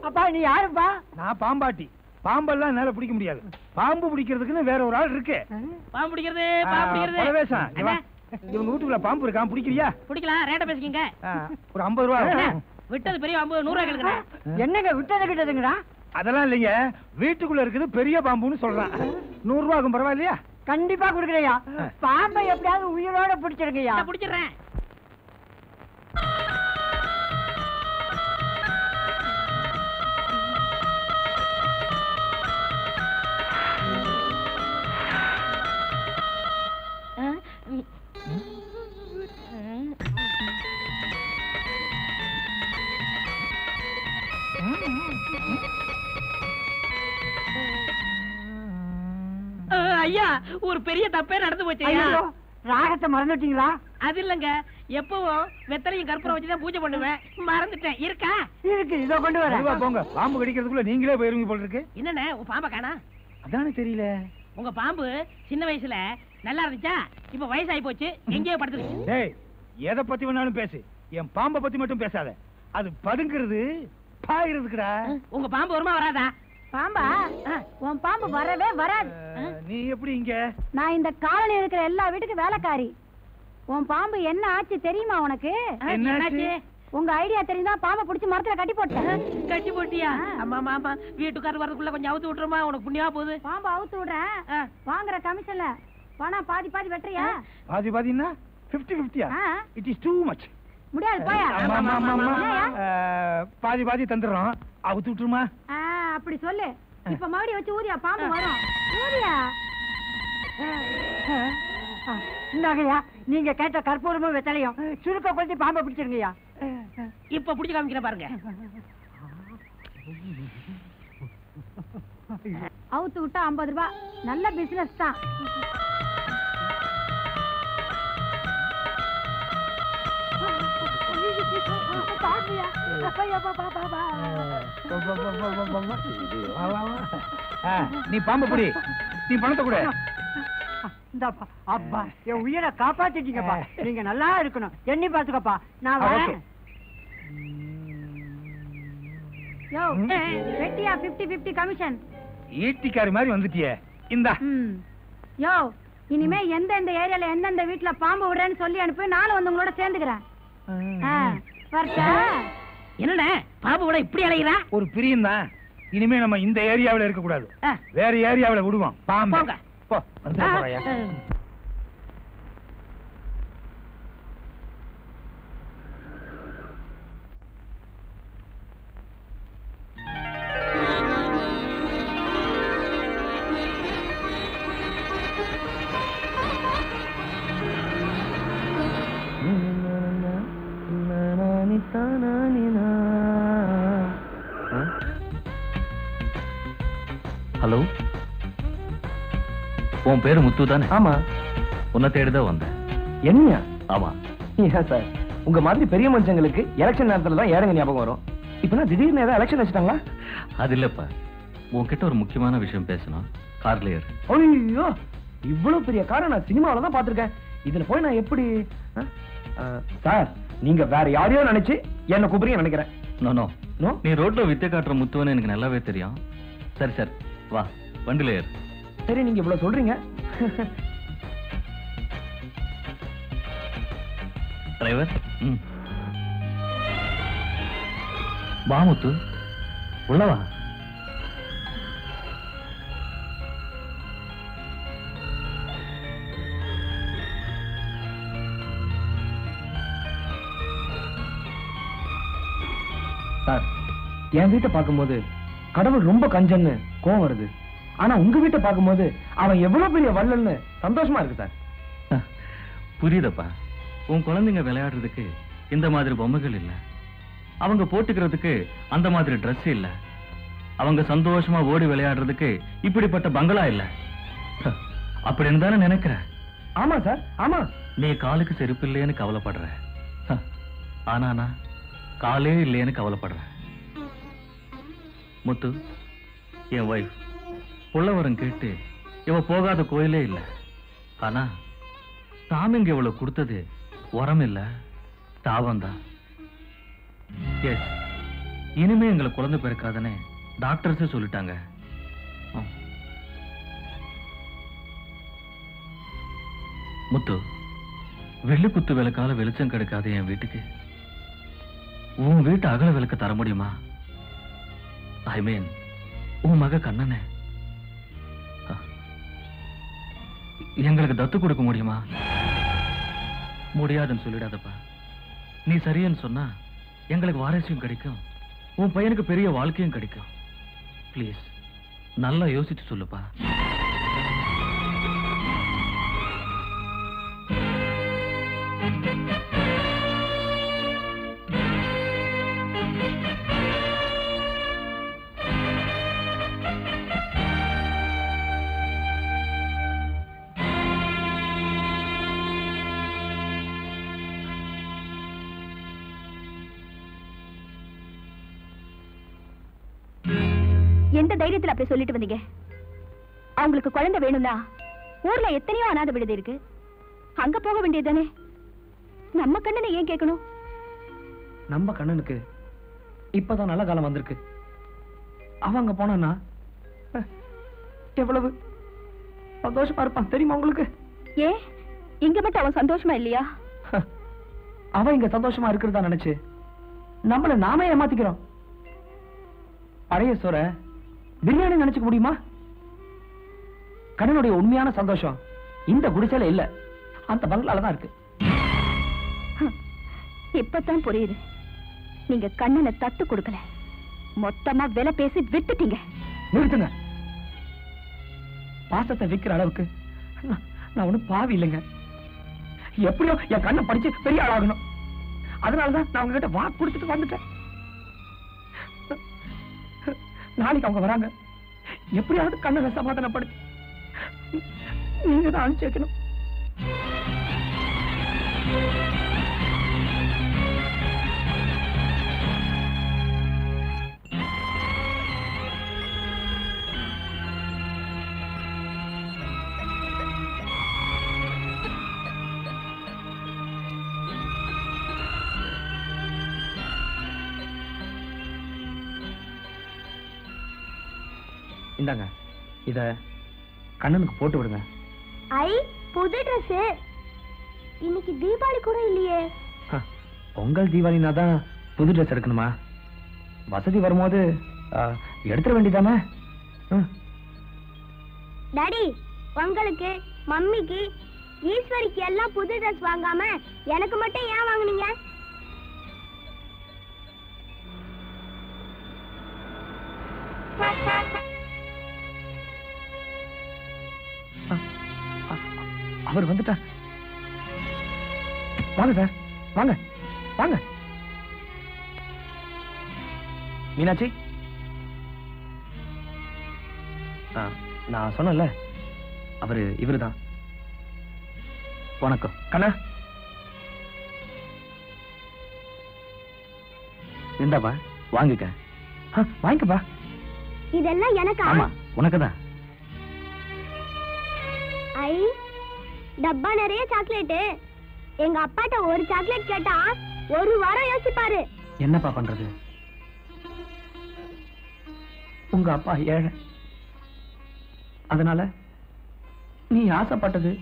அப்பா நீ யாருப்பா? நான் பாம்பாட்டி. பாம்பெல்லாம் என்னால பிடிக்க முடியாது. பாம்பு பிடிக்கிறதுக்குன்னு வேற ஒரு ஆள் இருக்கு. பாம்பு பிடிக்கிறது, பாம்பு பிடிக்கிறது. பரவேசம், இவங்க வீட்டுக்குள்ள பாம்பு இருக்கான், பிடிக்கிறியா? பிடிக்கலாம், ரேட்ட பேசிக்கங்க. ஒரு 50 ரூபா. விட்டது பெரிய பாம்பு, 100 ரூபாய் கேளுங்க. என்னங்க விட்டது கிட்டதுங்கடா? அதெல்லாம் இல்லைங்க, வீட்டுக்குள்ள இருக்குது பெரிய பாம்புன்னு சொல்றான். 100 ரூபா ஆகும், பரவாயில்லையா? கண்டிப்பா குடுக்குறியா? பாம்பை எப்படியாவது உயிரோட பிடிச்சிருக்கையா? பிடிச்சிடுறேன். ஐயா, ஒரு பெரிய தப்பே நடந்து போச்சு. ராகத்தை மறந்துட்டீங்களா? அது இல்லங்க, எப்பவும் வெத்தலையும் கற்பூரம் வச்சுதான் பூஜை பண்ணுவேன், மறந்துட்டேன். இருக்கா? இருக்கு, இதோ கொண்டு வரேன். போங்க, பாம்பு கடிக்கிறதுக்குள்ள நீங்களே போயிருவீங்க போல இருக்கு. என்னண்ணே உங்க பாம்பை காணா? அதானே தெரியல. உங்க பாம்பு சின்ன வயசுல நல்லா இருந்துச்சா? இப்ப வயசாகி போச்சு, எங்கேயோ படுத்துருச்சு. டேய், எதை பத்தி வேணாலும் பேசு, என் பாம்பை பத்தி மட்டும் பேசாத. அது பதுங்கிறது பாயிறதுக்குடா. உங்க பாம்பு வருமா வராதா? பாம்பா? உன் பாம்பு வரவே வராது. நீ எப்படி இங்க? நான் இந்த காலனி இருக்கிற எல்லா வீட்டுக்கு வேலைக்காரி. உன் பாம்பு என்ன ஆச்சு தெரியுமா உனக்கு? என்னாச்சு? உங்க ஐடியா தெரிஞ்சா பாம்பை பிடிச்சி மரத்துல கட்டி போட்டேன். கட்டி போட்டியா? ஆமா ஆமா, வீட்டுக்காரர் வரதுக்குள்ள கொஞ்சம் அவுத்து விட்டுருமா, உனக்கு புண்ணியமா போகுது. பாம்பு அவுத்து விடுறேன், வாங்குற கமிஷன்ல பணம் பாதி பாதி வெட்டுறியா? பாதி பாதின்னா 50-50யா? It is too much. முடியாது, போயா. பாதி பாதி தந்துடுறோம், அவுத்து விட்டுருமா? அப்படி சொல்லு. இப்ப மறுபடியும் வச்சு ஊதியா, பாம்பு வரும். ஊதியா? இந்தாங்கய்யா, நீங்க கேட்ட கற்பூரமும் வெத்தலையும் சுருக்க கொஞ்சம் பாம்பை பிடிச்சிருங்கய்யா. இப்ப பிடிச்சு காமிக்கிற பாருங்க. அவுத்து விட்டா 50 ரூபாய், நல்ல பிசினஸ் தான். நீ பாம்பு பிடி, நீ பணத்தை கூட. அப்பா, என் உயிரை காப்பாத்திட்டீங்கப்பா. நீங்க நல்லா இருக்கணும், எண்ணி பாத்துக்கப்பா. நான் வரேன். யோ வெட்டியா 50-50 கமிஷன். ஈட்டிக்காரி மாதிரி வந்துட்டியே. இந்தா. யோ இனிமே எந்தெந்த ஏரியால எந்தெந்த வீட்டுல பாம்பு விடுறேன்னு சொல்லி அனுப்பி நானும் வந்து உங்களோட சேர்ந்துக்கிறேன். வரட்டா? என்னண்ணே பாம்பு விட இப்படி அலைகிறா? ஒரு பிரியம் தான். இனிமே நம்ம இந்த ஏரியாவுல இருக்க கூடாது. வேற ஏரியாவுல விடுவோம் பாம்பு. போங்க. போ வந்து போறாயா. ஹலோ, உன் பேரு முத்து தானே? ஆமா. உன்னை தேடிதான் வந்தேன். என்ன? ஆமா. ஏன் சார், உங்க மாதிரி பெரிய மனுஷங்களுக்கு எலெக்ஷன் நேரத்துல தான் ஏறங்க ஞாபகம் வரும். இப்ப திடீர்னு ஏதாவது எலெக்ஷன் வச்சுட்டாங்களா? அது இல்லப்பா, உன்கிட்ட ஒரு முக்கியமான விஷயம் பேசணும். கார்ல ஏறு. ஐயோ, இவ்வளவு பெரிய காரை நான் சினிமாவில தான் பாத்திருக்கேன். இதுல போய் நான் எப்படி? சார், நீங்க வேற யாரையோ நினைச்சு என்ன கூப்பிடுறீங்க நினைக்கிறேன். நோ நோ நோ, நீ ரோட்ல வித்தை காட்டுற முத்துவன்னு எனக்கு நல்லாவே தெரியும். சரி சரி, வா வண்டில ஏறு. சரி, நீங்க இவ்வளவு சொல்றீங்க. டிரைவர், வா முத்து, உள்ளவா. சார், என் வீட்டை பார்க்கும்போது கடவுள் ரொம்ப கஞ்சன்னு கோவம் வருது. ஆனா உங்க வீட்டை பார்க்கும்போது அவன் எவ்வளவு பெரிய வள்ளல்னு சந்தோஷமா இருக்கு சார். புரியுதப்பா, உன் குழந்தைங்க விளையாடுறதுக்கு இந்த மாதிரி பொம்மைகள் இல்ல, அவங்க போட்டுக்கிறதுக்கு அந்த மாதிரி ட்ரெஸ் இல்ல, அவங்க சந்தோஷமா ஓடி விளையாடுறதுக்கு இப்படிப்பட்ட பங்களா இல்ல. அப்படின்னு தானே நினைக்கிற? ஆமா சார், ஆமா. நீ காலுக்கு செருப்பு இல்லையேன்னு கவலைப்படுற, ஆனா நான் காலே இல்லையேன்னு கவலைப்படுறேன். முத்து, என் வைஃப் புள்ளவரம் கேட்டு இவ போகாத கோயிலே இல்ல. ஆனா சாமிங்க இவ்வளவு கொடுத்தது உரம் இல்ல, தாவம்தான். எஸ், இனிமே எங்களை குழந்தை பிறக்காதன்னு டாக்டர்ஸே சொல்லிட்டாங்க. முத்து, வெள்ளி குத்து விளக்கால வெளிச்சம் கிடைக்காத என் வீட்டுக்கு உன் வீட்டு அகல விளக்க தர முடியுமா? ஐ மீன், உன் மக கண்ணனே எங்களுக்கு தத்து கொடுக்க முடியுமா? முடியாதுன்னு சொல்லிடாதப்பா. நீ சரியன்னு சொன்னா எங்களுக்கு வாரிசும் கிடைக்கும், உன் பையனுக்கு பெரிய வாழ்க்கையும் கிடைக்கும். ப்ளீஸ் நல்லா யோசிச்சு சொல்லுப்பா. எந்த தைரியத்துல அப்படி சொல்லிட்டு வந்தீங்க? அவங்களுக்கு குழந்தை வேணும்னா ஊர்ல எத்தனையோ அனாதை விடுதி இருக்கு, அங்க போக வேண்டியதுதானே. நம்ம கண்ணனை ஏன் கேட்கணும்? நம்ம கண்ணனுக்கு இப்பதான் நல்ல காலம் வந்திருக்கு. அவங்க போனா எவ்வளவு சந்தோஷமா இருப்பான் தெரியுமா உங்களுக்கு? ஏன் இங்க மட்டும் அவன் சந்தோஷமா இல்லையா? அவன் இங்க சந்தோஷமா இருக்கிறதா நினைச்சு நம்மள நாமே ஏமாத்திக்கிறோம். பழைய சோற பிரியாணி நினைச்சுக்க முடியுமா? கண்ணனுடைய உண்மையான சந்தோஷம் இந்த குடிசையில இல்ல, அந்த பங்களால தான் இருக்கு. இப்பதான் புரியுது. நீங்க கண்ணனை தத்து கொடுக்கல, மொத்தமா விலை பேசி விட்டுட்டீங்க. நிறுத்துங்க. பாசத்தை விக்கிற அளவுக்கு நான் ஒண்ணும் பாவி இல்லைங்க. எப்படியோ என் கண்ணை படிச்சு பெரிய ஆளாகணும், அதனாலதான் நான் உங்ககிட்ட வாக்கு கொடுத்துட்டு வந்துட்டேன். நாளைக்கு அவங்க வராங்க, எப்படியாவது கண்ணனை சமாதானப்படு. நீங்க தான் அனுப்பிச்சு வைக்கணும். இந்தாங்க, இத கண்ணனுக்கு போட்டு விடுங்க. ஐ, புது Dress. இன்னைக்கு தீபாவளி கூட இல்லையே. பொங்கல் தீபாவளினா தான் புது ட்ரெஸ் எடுக்கணுமா? வசதி வரும்போது எடுத்துட வேண்டியதானே? டாடி, உங்களுக்கு, மம்மிக்கு, ஈஸ்வரிக்கு எல்லாம் புது Dress வாங்காம எனக்கு மட்டும் ஏன் வாங்குனீங்க? அவர் வந்துட்டா. வாங்க சார், வாங்க வாங்க. மீனாட்சி, நான் சொன்னேன்ல, அவரு இவருதான். வணக்கம். கண்ணா, இந்தாப்பா, வாங்கிக்க. வாங்கிக்கப்பா. இதெல்லாம் எனக்கா? ஆமா, உனக்குதான். ஐ, டப்பா நிறைய சாக்லேட். எங்க அப்பாட்ட ஒரு சாக்லேட் கேட்டா ஒரு வாரம் யோசிப்பாரு. என்னப்பா பண்றது? உங்க அப்பா ஏழை. அதனால நீ ஆசைப்பட்டது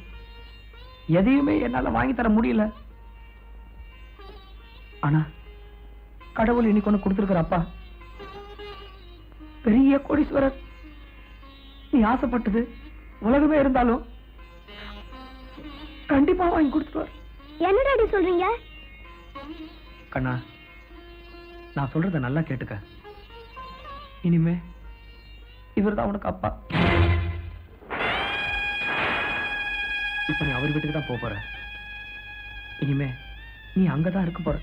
எதையுமே என்னால வாங்கி தர முடியல. ஆனா கடவுள் இன்னைக்கு ஒண்ணு கொடுத்திருக்கிற அப்பா பெரிய கோடீஸ்வரர். நீ ஆசைப்பட்டது உலகமே இருந்தாலும் கண்டிப்பா வாங்கி கொடுத்துருவார். என்ன டாடி சொல்றீங்க? கண்ணா, நான் சொல்றத நல்லா கேட்டுக்க. இனிமே இவர்தான் உனக்கு அப்பா. இப்ப நீ அவர் வீட்டுக்கு தான் போற. இனிமே நீ அங்கதான் இருக்க போற.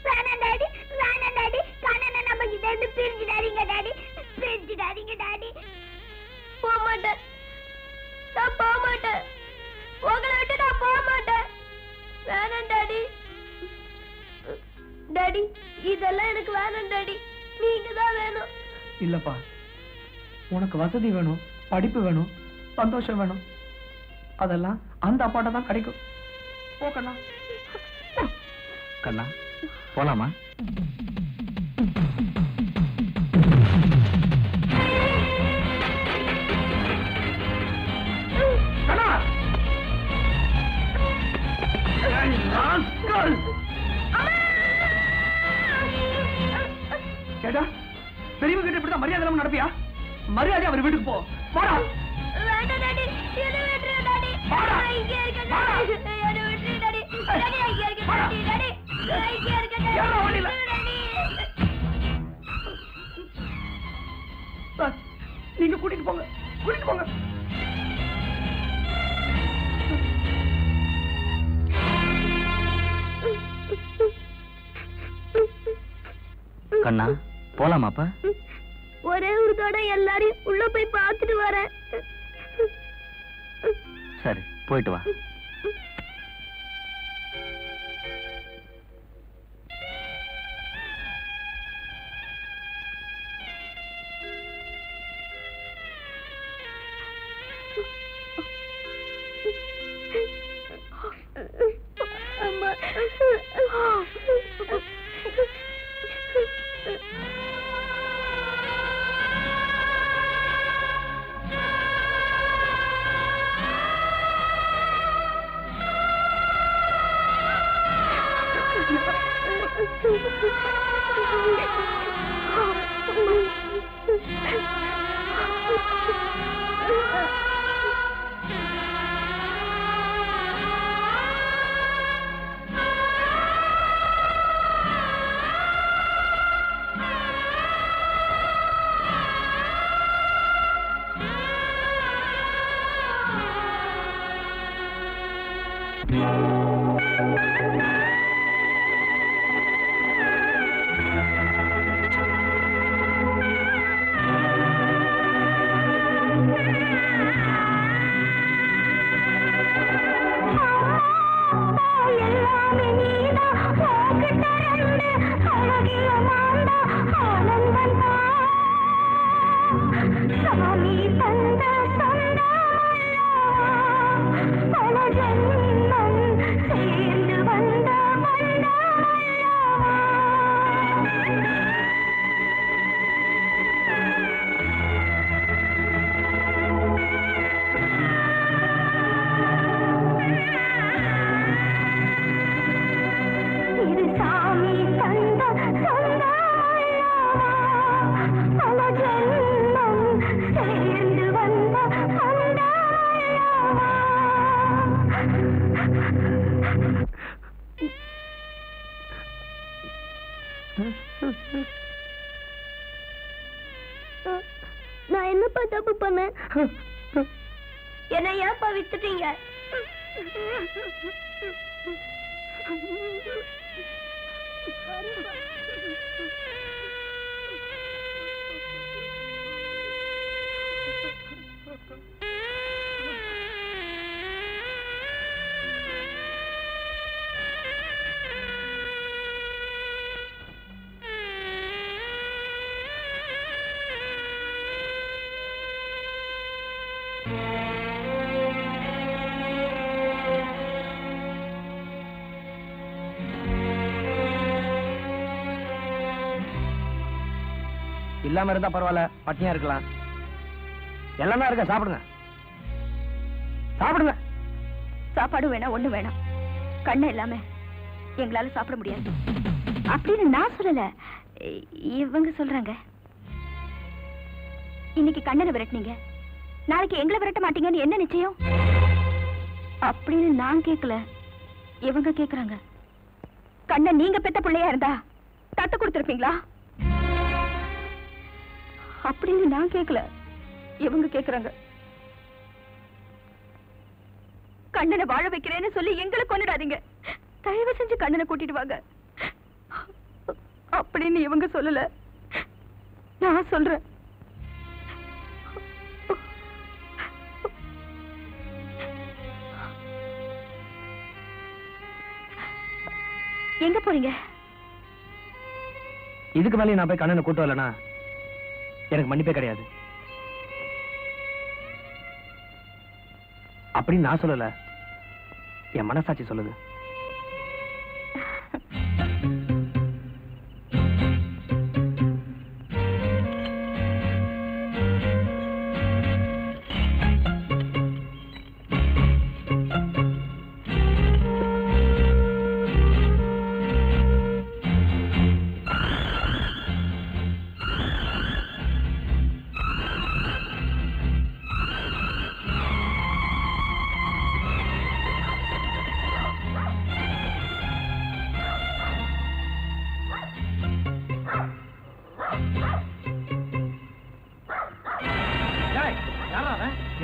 வேணாம் டாடி, வேணாம் டாடி. கண்ணனை நம்ம கிட்ட இருந்து பிரிஞ்சிடாதீங்க டாடி, பிரிஞ்சிடாதீங்க டாடி. போக மாட்டேன், நான் போக மாட்டேன். உங்களை விட்டு நான் போக மாட்டேன். வேணாம் டாடி. டாடி, இதெல்லாம் எனக்கு வேணாம் டாடி. நீங்க தான் வேணும். இல்லப்பா, உனக்கு வசதி வேணும், படிப்பு வேணும், சந்தோஷம் வேணும். அதெல்லாம் அந்த அப்பாட்ட தான் கிடைக்கும். போ கண்ணா. கண்ணா, போலாமா? கேட்டா, பெரியவங்க கிட்ட இப்படிதான் மரியாதை இல்லாம நடப்பியா? மரியாதை அவர் வீட்டுக்கு போ. போடா. வேண்டாம் டாடி, என்ன விட்டுரு டாடி. நான் இங்கே இருக்கேன் டாடி. என்ன விட்டுரு டாடி. டாடி, நான் இங்கே இருக்கேன் டாடி. டாடி, நான் இங்கே இருக்கேன் டாடி. யாரும் ஓடில. சார், நீங்க கூட்டிட்டு போங்க, கூட்டிட்டு போங்க. கண்ணா, போலாமாப்பா? ஒரே ஒரு தடவை எல்லாரையும் உள்ள போய் பார்த்துட்டு வரேன். சரி, போயிட்டு வா. அம்மா. நான் என்னப்பா தப்பு பண்ணேன்? என்ன ஏன்ப்பா வித்துட்டீங்க? இல்லாம இருந்தா பரவாயில்ல, பட்டினியா இருக்கலாம். எல்லாம் தான் இருக்க, சாப்பிடுங்க சாப்பிடுங்க. சாப்பாடு வேணாம், ஒண்ணு வேணாம். கண்ணு இல்லாம எங்களால சாப்பிட முடியாது அப்படின்னு நான் சொல்லல, இவங்க சொல்றாங்க. இன்னைக்கு கண்ணனை விரட்டினீங்க, நாளைக்கு எங்களை விரட்ட மாட்டீங்கன்னு என்ன நிச்சயம் அப்படின்னு நான் கேட்கல, இவங்க கேக்குறாங்க. கண்ணன் நீங்க பெத்த பிள்ளையா இருந்தா தத்து கொடுத்திருப்பீங்களா அப்படின்னு நான் கேட்கல, இவங்க கேக்குறாங்க. கண்ணனை வாழ வைக்கிறேன்னு சொல்லி எங்களை கொன்னுடாதீங்க, தயவு செஞ்சு கண்ணனை கூட்டிட்டு வாங்க அப்படின்னு இவங்க சொல்லல, நான் சொல்றேன். எங்க போறீங்க? இதுக்கு மேலே நான் போய் கண்ணனை கூட்டு வரலனா எனக்கு மன்னிப்பே கிடையாது அப்படின்னு நான் சொல்லல, என் மனசாட்சி சொல்லுது.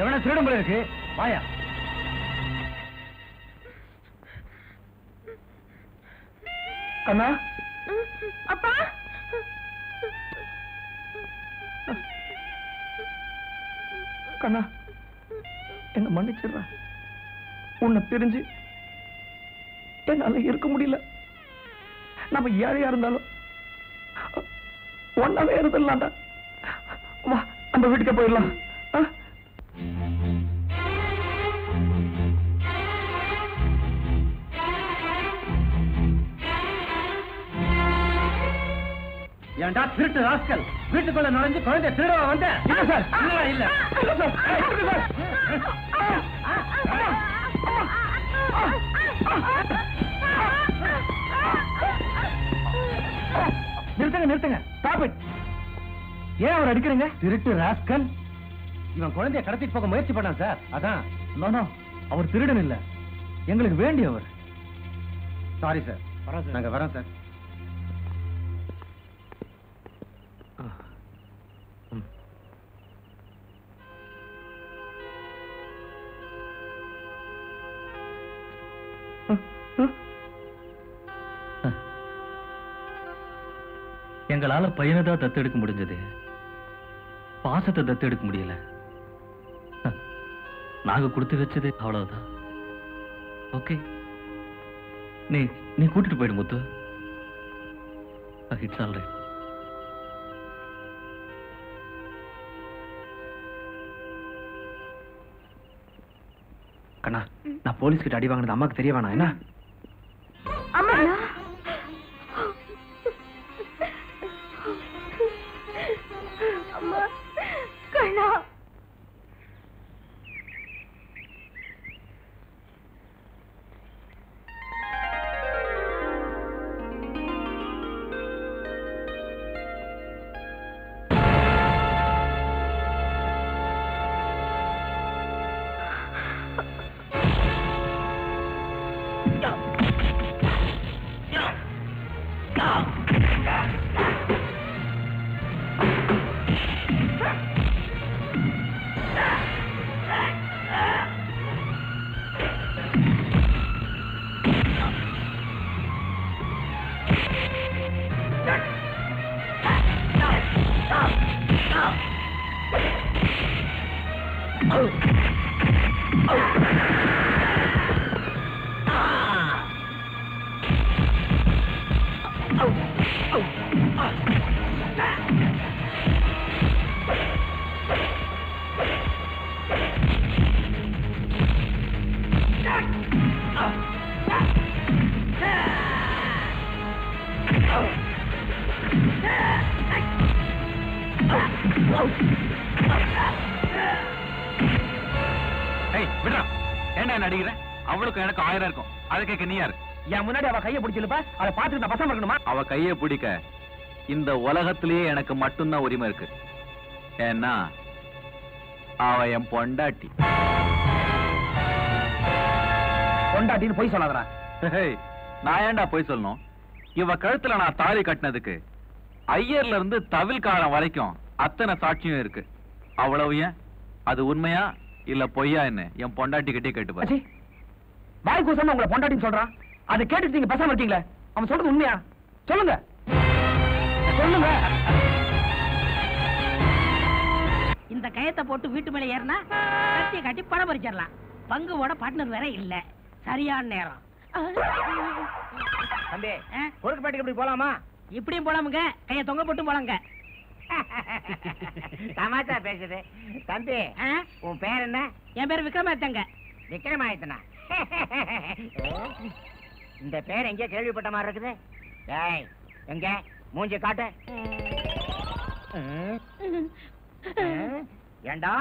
எவன திருடும் போல இருக்கு, வாயா. கண்ணா, அப்பா கண்ணா என்ன மன்னிச்சிடுற. உன்னை பிரிஞ்சு என்னால இருக்க முடியல. நம்ம ஏழையா இருந்தாலும் ஒன்னாவே இருந்துடலாம்டா. வா, நம்ம வீட்டுக்கு போயிடலாம். ஏன்டா திருட்டு ராஸ்கல், வீட்டுக்குள்ள நுழைஞ்சு குழந்தை திருடவா வந்த? இல்ல சார், இல்ல இல்ல நிறுத்துங்க நிறுத்துங்க, ஸ்டாப் இட். ஏன் அவர் அடிக்கிறீங்க? திருட்டு ராஸ்கல், இவன் குழந்தைய கடத்திட்டு போக முயற்சி பண்ணான் சார். அதான். நோ, அவர் திருடன் இல்ல, எங்களுக்கு வேண்டியவர். சாரி சார், நாங்க வரோம் சார். எங்களால பையனை தான் தத்தெடுக்க முடிஞ்சது, பாசத்தை தத்தெடுக்க முடியல. நாங்க கொடுத்து வச்சது அவ்வளவுதான். ஓகே, நீ கூட்டிட்டு போயிடு முத்து. It's all right. கண்ணா, நான் போலீஸ் கிட்ட அடி வாங்கினது அம்மாக்கு தெரிய வேணாம் என்ன? அம்மா அம்மா கண்ணா, அவளுக்கு எனக்கு 1000 இருக்கும். அதை கேட்க நீ யாரு? என் முன்னாடி அவ கையை பிடிச்சிருப்ப, அதை பார்த்துட்டு நான் பசங்க இருக்கணுமா? அவ கையை பிடிக்க இந்த உலகத்திலேயே எனக்கு மட்டும்தான் உரிமை இருக்கு. ஏன்னா அவ என் பொண்டாட்டி. பொண்டாட்டின்னு போய் சொல்லாதடா. நான் ஏன்டா போய் சொல்லணும்? இவ கழுத்துல நான் தாலி கட்டினதுக்கு ஐயர்ல இருந்து தவில்காரன் வரைக்கும் அத்தனை சாட்சியும் இருக்கு. அவ்வளவு ஏன் அது உண்மையா இல்ல பொய்யா என்ன என் பொண்டாட்டி கிட்டே கேட்டு பாரு. வாய் கூசம் உங்களை பொண்டாட்டின்னு சொல்றான். அதை கேட்டுட்டு நீங்க பேசாம இருக்கீங்களே, அவன் சொல்றது உண்மையா? சொல்லுங்க சொல்லுங்க. இந்த கயத்தை போட்டு வீட்டு மேல ஏறினா கட்டிய கட்டி பணம் பறிச்சிடலாம். பங்குவோட பார்ட்னர் வேற இல்ல. சரியான நேரம். தம்பி, பொறுக்கு பேட்டுக்கு இப்படி போலாமா? இப்படியும் போலாமுங்க, கைய தொங்க போட்டு போலாங்க. தமாஷா பேசுது. தம்பி, உன் பேர் என்ன? என் பேர் விக்ரமாதித்தங்க. விக்ரமாதித்தனா? இந்த பேர் எங்க கேள்விப்பட்ட மாதிரி இருக்குது. டேய், எங்க மூஞ்சி காட்டு. ஏண்டா,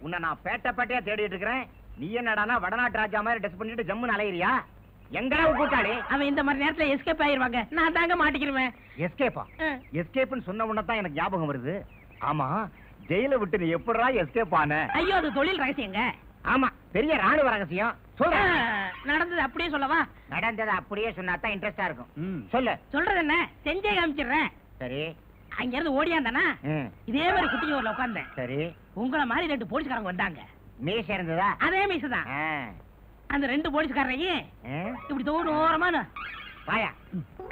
உன்னை நான் பேட்டையா தேடிட்டு இருக்கிறேன். நீ என்னடானா வடநாட்டு ராஜா மாதிரி ட்ரெஸ் பண்ணிட்டு ஜம்முன்னு அலையிறியா? எங்கடா கூட்டாளி? அவன் இந்த மாதிரி நேரத்துல எஸ்கேப் ஆயிருவாங்க. நான் தாங்க மாட்டிக்கிறேன். எஸ்கேப்பா? எஸ்கேப்னு சொன்ன உடனே தான் எனக்கு ஞாபகம் வருது. ஆமா, ஜெயில விட்டு நீ எப்படா எஸ்கேப் ஆன? ஐயோ, அது தொழில் ரகசியங்க. ஆமா, பெரிய ராணுவ ரகசியம். சொல்ல நடந்தது அப்படியே சொல்லவா? நடந்தது அப்படியே சொன்னா தான் இன்ட்ரெஸ்டா இருக்கும். சொல்லு. சொல்றது என்ன, செஞ்சே காமிச்சிடுறேன். சரி. அங்க இருந்து ஓடியாந்தானா இதே மாதிரி குட்டியூர்ல உட்கார்ந்தேன். சரி. உங்களை மாதிரி 2 போலீஸ்காரங்க வந்தாங்க. மீச இருந்ததா? அதே மீச தான். அந்த 2 போலீஸ்காரரையும் இப்படி தோடுமா வாயா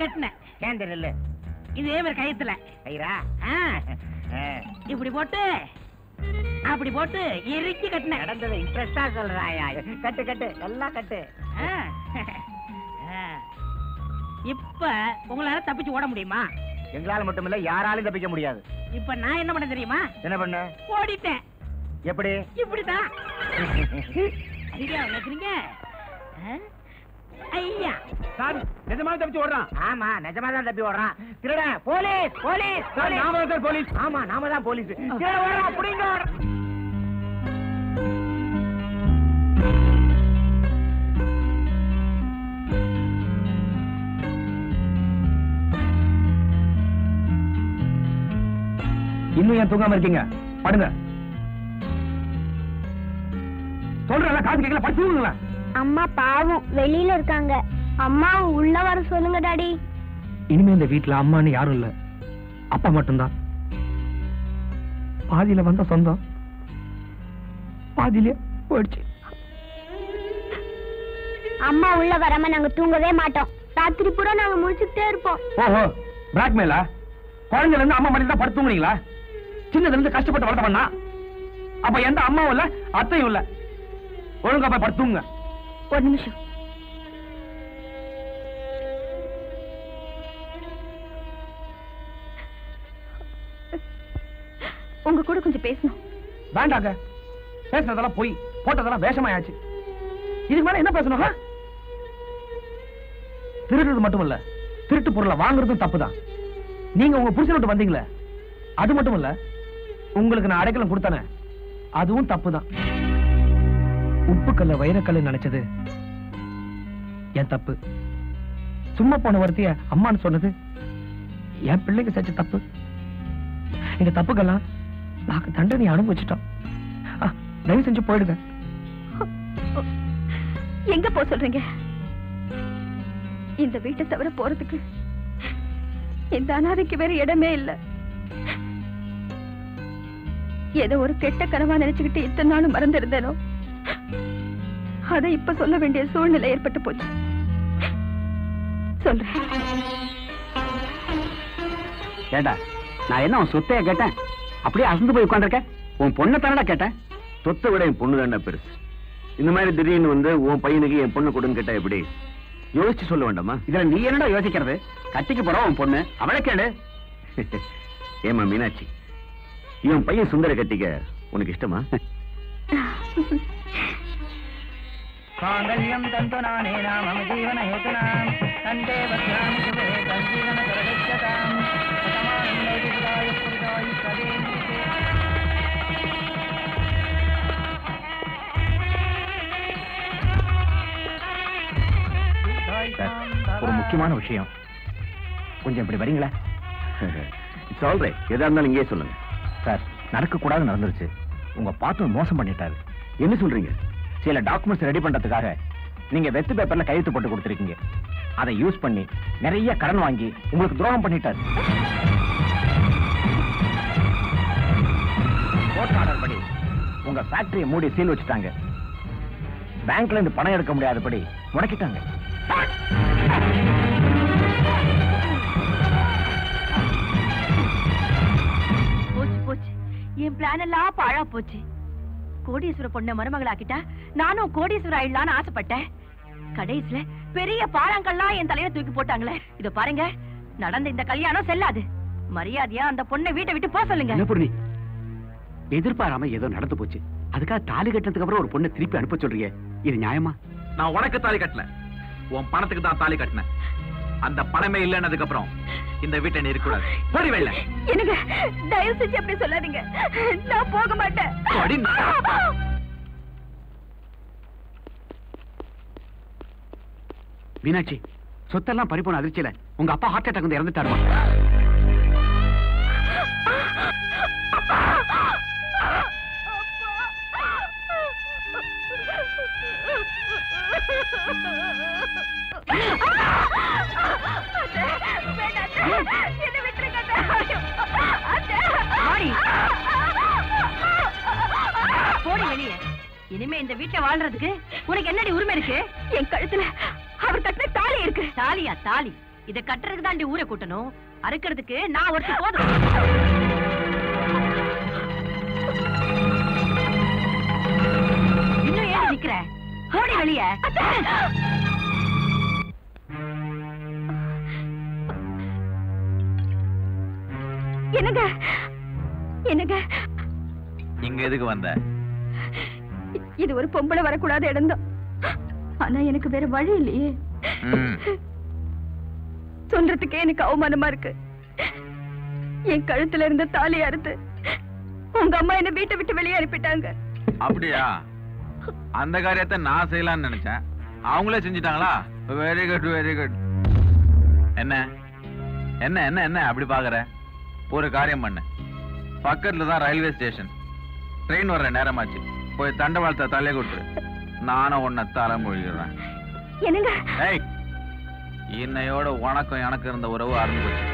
கட்டினேன். கேந்த நெல்லு இதே மாதிரி கயத்துல கயிறா இப்படி போட்டு அப்படி போட்டு இறுக்கி கட்டினேன். நடந்தது இன்ட்ரெஸ்டா சொல்றாயா? கட்டு கட்டு எல்லாம் கட்டு. இப்ப உங்களால தப்பிச்சு ஓட முடியுமா? எங்களால மட்டுமில்ல, யாராலும் தப்பிக்க முடியாது. இப்ப நான் என்ன பண்ண தெரியுமா? என்ன பண்ண? ஓடிட்டேன். எப்படி? இப்படிதான். ஐயா நினைக்கிறீங்க? ஐயா சார், நிஜமா தப்பிச்சு ஓடுறான். ஆமா, நிஜமா தான் தப்பி ஓடுறான். திருட போலீஸ் போலீஸ் நாம தான் போலீஸ். ஆமா, நாம தான் போலீஸ். திருட ஓடுறான், புடிங்க. இன்னும் ஏன் தூங்காம இருக்கீங்க? படுங்க. சொல்றல காது கேட்கல, படுத்து தூங்குங்களா. அம்மா பாவம் வெளியில இருக்காங்க. அம்மா உள்ள வர சொல்லுங்க டாடி. இனிமே இந்த வீட்டுல அம்மான்னு யாரும் இல்ல, அப்பா மட்டும்தான். பாதியில வந்த சொந்தம் பாதியிலே போயிடுச்சு. அம்மா உள்ள வராம நாங்க தூங்கவே மாட்டோம். ராத்திரி பூரா நாங்க முழிச்சுக்கிட்டே இருப்போம். ஓஹோ, பிளாக்மெயிலா? குழந்தைல இருந்து அம்மா மட்டும் தான் படுத்து தூங்குறீங்களா? சின்னதுல இருந்து கஷ்டப்பட்டு வளர்த்த பண்ணா அப்ப எந்த அம்மாவும் இல்ல, அத்தையும் இல்ல. ஒழுங்கா போய் படுத்துங்க. ஒரு நிமிஷம். உங்க கூட கொஞ்சம் பேசணும். வேண்டாங்க, பேசுறதெல்லாம் போய் போட்டதெல்லாம் வேஷமாயாச்சு. இதுக்கு மேல என்ன பேசணும்? திருடுறது மட்டும் இல்ல, திருட்டு பொருளை வாங்குறதும் தப்புதான். நீங்க உங்க புருஷன் விட்டு வந்தீங்களே, அது மட்டும் இல்ல, உங்களுக்கு நான் அடைக்கலம் கொடுத்தானே, அதுவும் தப்புதான். உப்புக்கல்ல வைரக்கல்ல நினைச்சது என் தப்பு. சும்மா போன ஒருத்திய அம்மான்னு சொன்னது என் பிள்ளைக்கு செஞ்ச தப்பு. இந்த தப்புக்கெல்லாம் நாக்கு தண்டனை அனுபவிச்சிட்டோம். தயவு செஞ்சு போயிடுங்க. எங்க போ சொல்றீங்க? இந்த வீட்டை தவிர போறதுக்கு இந்த அனாதைக்கு வேற இடமே இல்ல. ஏதோ ஒரு கெட்ட கனவா நினைச்சுக்கிட்டு இத்தனை நாளும் மறந்திருந்தேனோ, அதை இப்ப சொல்ல வேண்டிய சூழ்நிலை ஏற்பட்டு போச்சு. சொல்றேன். கேட்டா நான் என்ன உன் சொத்தையா கேட்டேன்? அப்படியே அசந்து போய் உட்காந்துருக்க. உன் பொண்ணை தானடா கேட்டேன். சொத்தை விட என் பொண்ணு தானே பெருசு. இந்த மாதிரி திடீர்னு வந்து உன் பையனுக்கு என் பொண்ணு கொடுன்னு கேட்டா எப்படி? யோசிச்சு சொல்ல வேண்டாமா? இதுல நீ என்னடா யோசிக்கிறது? கட்டிக்கு போறோம் உன் பொண்ணு, அவளை கேளு. ஏமா மீனாட்சி, இவன் பையன் சுந்தர கட்டிக்க உனக்கு இஷ்டமா? காங்கல்யம் தந்து நானே நாம ஜீவன ஹேதுனாம் தந்தே வஸ்யாமி சுபே தஞ்சீவன கரகச்சதாம் சதமானந்தே விதாய புருஷாய சதே. ஒரு முக்கியமான விஷயம், கொஞ்சம் இப்படி வரீங்களா? It's all right. எதா இருந்தாலும் இங்கே சொல்லுங்க. சார், நடக்க கூடாது நடந்துருச்சு. உங்க பார்ட்னர் மோசம் பண்ணிட்டாரு. என்ன சொல்றீங்க? சில டாக்குமெண்ட்ஸ் ரெடி பண்றதுக்காக நீங்க வெத்து பேப்பர்ல கையெழுத்து போட்டு கொடுத்துருக்கீங்க. அதை யூஸ் பண்ணி நிறைய கடன் வாங்கி உங்களுக்கு துரோகம் பண்ணிட்டாரு. கோர்ட் ஆர்டர் படி உங்க ஃபேக்டரியை மூடி சீல் வச்சுட்டாங்க. பேங்க்ல இருந்து பணம் எடுக்க முடியாதபடி முடக்கிட்டாங்க. போச்சு போச்சு, என் பிளான் எல்லாம் பாழா போச்சு. கோடீஸ்வர பொண்ண மருமகளாக்கிட்டா நானும் கோடீஸ்வர ஆயிடலான்னு ஆசைப்பட்டேன். கடைசியில பெரிய பாறாங்கல்லாம் என் தலையில தூக்கி போட்டாங்களே. இத பாருங்க, நடந்த இந்த கல்யாணம் செல்லாது. மரியாதையா அந்த பொண்ணை வீட்டை விட்டு போக சொல்லுங்க. என்ன பொண்ணு, எதிர்பாராம ஏதோ நடந்து போச்சு, அதுக்காக தாலி கட்டினதுக்கு அப்புறம் ஒரு பொண்ணை திருப்பி அனுப்ப சொல்றீங்க? இது நியாயமா? நான் உனக்கு தாலி கட்டல, உன் பணத்துக்கு தான் தாலி கட்டினேன். அந்த பணமே இல்லைன்னதுக்கு அப்புறம் இந்த வீட்டை நீ இருக்க கூடாது. போடி வெளில. எனக்கு தயவு செஞ்சு அப்படி சொல்லாதீங்க, நான் போக மாட்டேன். மீனாட்சி, சொத்தெல்லாம் பறிப்போன அதிர்ச்சியில உங்க அப்பா ஹார்ட் அட்டாக் வந்து இறந்துட்டாருமா? போடி வெளியே. இனிமே இந்த வீட்டுல வாழ்றதுக்கு உனக்கு என்னடி உரிமை இருக்கு? என் கழுத்துல அவர் கட்டின தாலி இருக்கு. தாலியா? தாலி இத கட்டுறதுக்கு தாண்டி ஊரை கூட்டணும், அறுக்கிறதுக்கு நான் ஒருத்தி போதும். இன்னும் ஏன் நிக்கிற? போடி வெளியே. என்னங்க என்னங்க, இங்க எதுக்கு வந்த? இது ஒரு பொம்பளை வரக்கூடாத இடம்தான். ஆனா எனக்கு வேற வழி இல்லையே. சொல்றதுக்கே எனக்கு அவமானமா இருக்கு. என் கழுத்துல இருந்த தாலி அறுத்து உங்க அம்மா என்ன வீட்டை விட்டு வெளியே அனுப்பிட்டாங்க. அப்படியா? அந்த காரியத்தை நான் செய்யலாம்னு நினைச்சேன், அவங்களே செஞ்சிட்டாங்களா? Very good very good. என்ன என்ன என்ன என்ன அப்படி பாக்குற? ஒரு காரியம் பண்ணு, பக்கத்துல தான் ரயில்வே ஸ்டேஷன், ட்ரெயின் வர்ற நேரமாச்சு, போய் தண்டவாளத்தை தலையை கொடுத்துரு, நானும் உன்னை தலைமொழிகிறேன். என்னங்க? ஏய், இன்னையோட உனக்கும் எனக்கு இருந்த உறவு அறுந்து போச்சு.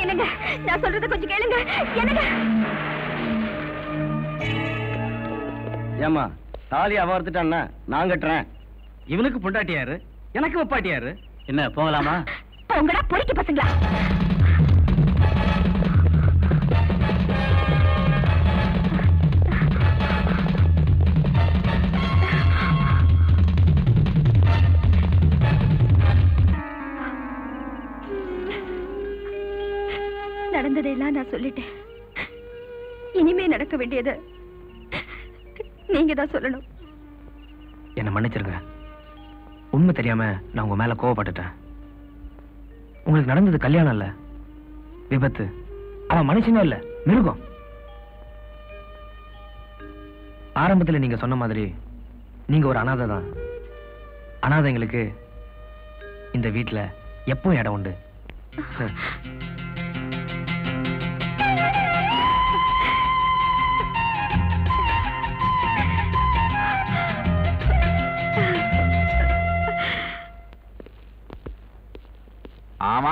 என்னங்க, நான் சொல்றத கொஞ்சம் கேளுங்க. என்னங்க? ஏமா, தாலி அவ அறுத்துட்டான்னா நான் கட்டுறேன். இவனுக்கு பொண்டாட்டியாரு, எனக்கு வெப்பாட்டியாரு. என்ன போகலாமா? போங்கடா பொறுக்கி பசங்களா. நடந்ததையெல்லாம் நான் சொல்லிட்டேன். இனிமே நடக்க வேண்டியது நீங்க தான் சொல்லணும். என்ன மன்னிச்சிருங்க, உண்மை தெரியாம நான் உங்க மேல கோவப்பட்டுட்டேன். உங்களுக்கு நடந்தது கல்யாணம் இல்ல, விபத்து. அவன் மனுஷனும் இல்ல, மிருகம். ஆரம்பத்துல நீங்க சொன்ன மாதிரி நீங்க ஒரு அனாதை தான். அனாதைங்களுக்கு இந்த வீட்டுல எப்பவும் இடம் உண்டு. ஆமா,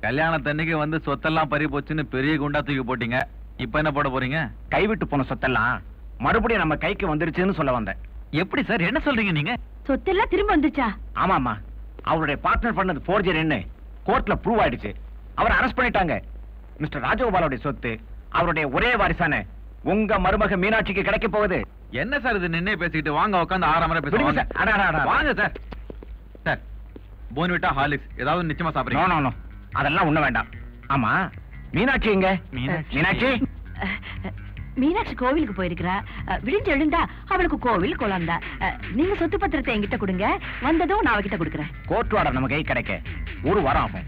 கல்யாணத்தன்னைக்கு வந்து சொத்தெல்லாம் பறி போச்சுன்னு பெரிய குண்டா தூக்கி போட்டீங்க. இப்ப என்ன போட போறீங்க? கைவிட்டு போன சொத்தெல்லாம் மறுபடியும் நம்ம கைக்கு வந்துருச்சுன்னு சொல்ல வந்தேன். எப்படி சார், என்ன சொல்றீங்க நீங்க? சொத்து எல்லாம் திரும்ப வந்துச்சா? ஆமாமா, அவருடைய பார்ட்னர் பண்ணது போர்ஜரின்னு கோர்ட்ல ப்ரூவ் ஆயிடுச்சு. அவரை அரெஸ்ட் பண்ணிட்டாங்க. மிஸ்டர் ராஜகோபாலுடைய சொத்து அவருடைய ஒரே வாரிசான உங்க மருமக மீனாட்சிக்கு கிடைக்க போகுது. என்ன சார் இது நின்னே பேசிக்கிட்டு? வாங்க உட்காந்து 6 மணி விடுங்க பேசுவாங்க. சார். வாங்க சார். சார், போன்விட்டா ஹார்லிக்ஸ் ஏதாவது நிச்சயமா சாப்பிடுறீங்க? நோ நோ, அதெல்லாம் ஒண்ணு வேண்டாம். ஆமா, மீனாட்சி எங்க? மீனாட்சி மீனாட்சி கோவிலுக்கு போயிருக்கிறா. விடிஞ்சு எழுந்தா அவளுக்கு கோவில் குழந்தா. நீங்க சொத்து பத்திரத்தை என்கிட்ட கொடுங்க, வந்ததும் நான் அவகிட்ட கொடுக்குறேன். கோர்ட் ஆர்டர் நம்ம கை கிடைக்க 1 வாரம் ஆகும்.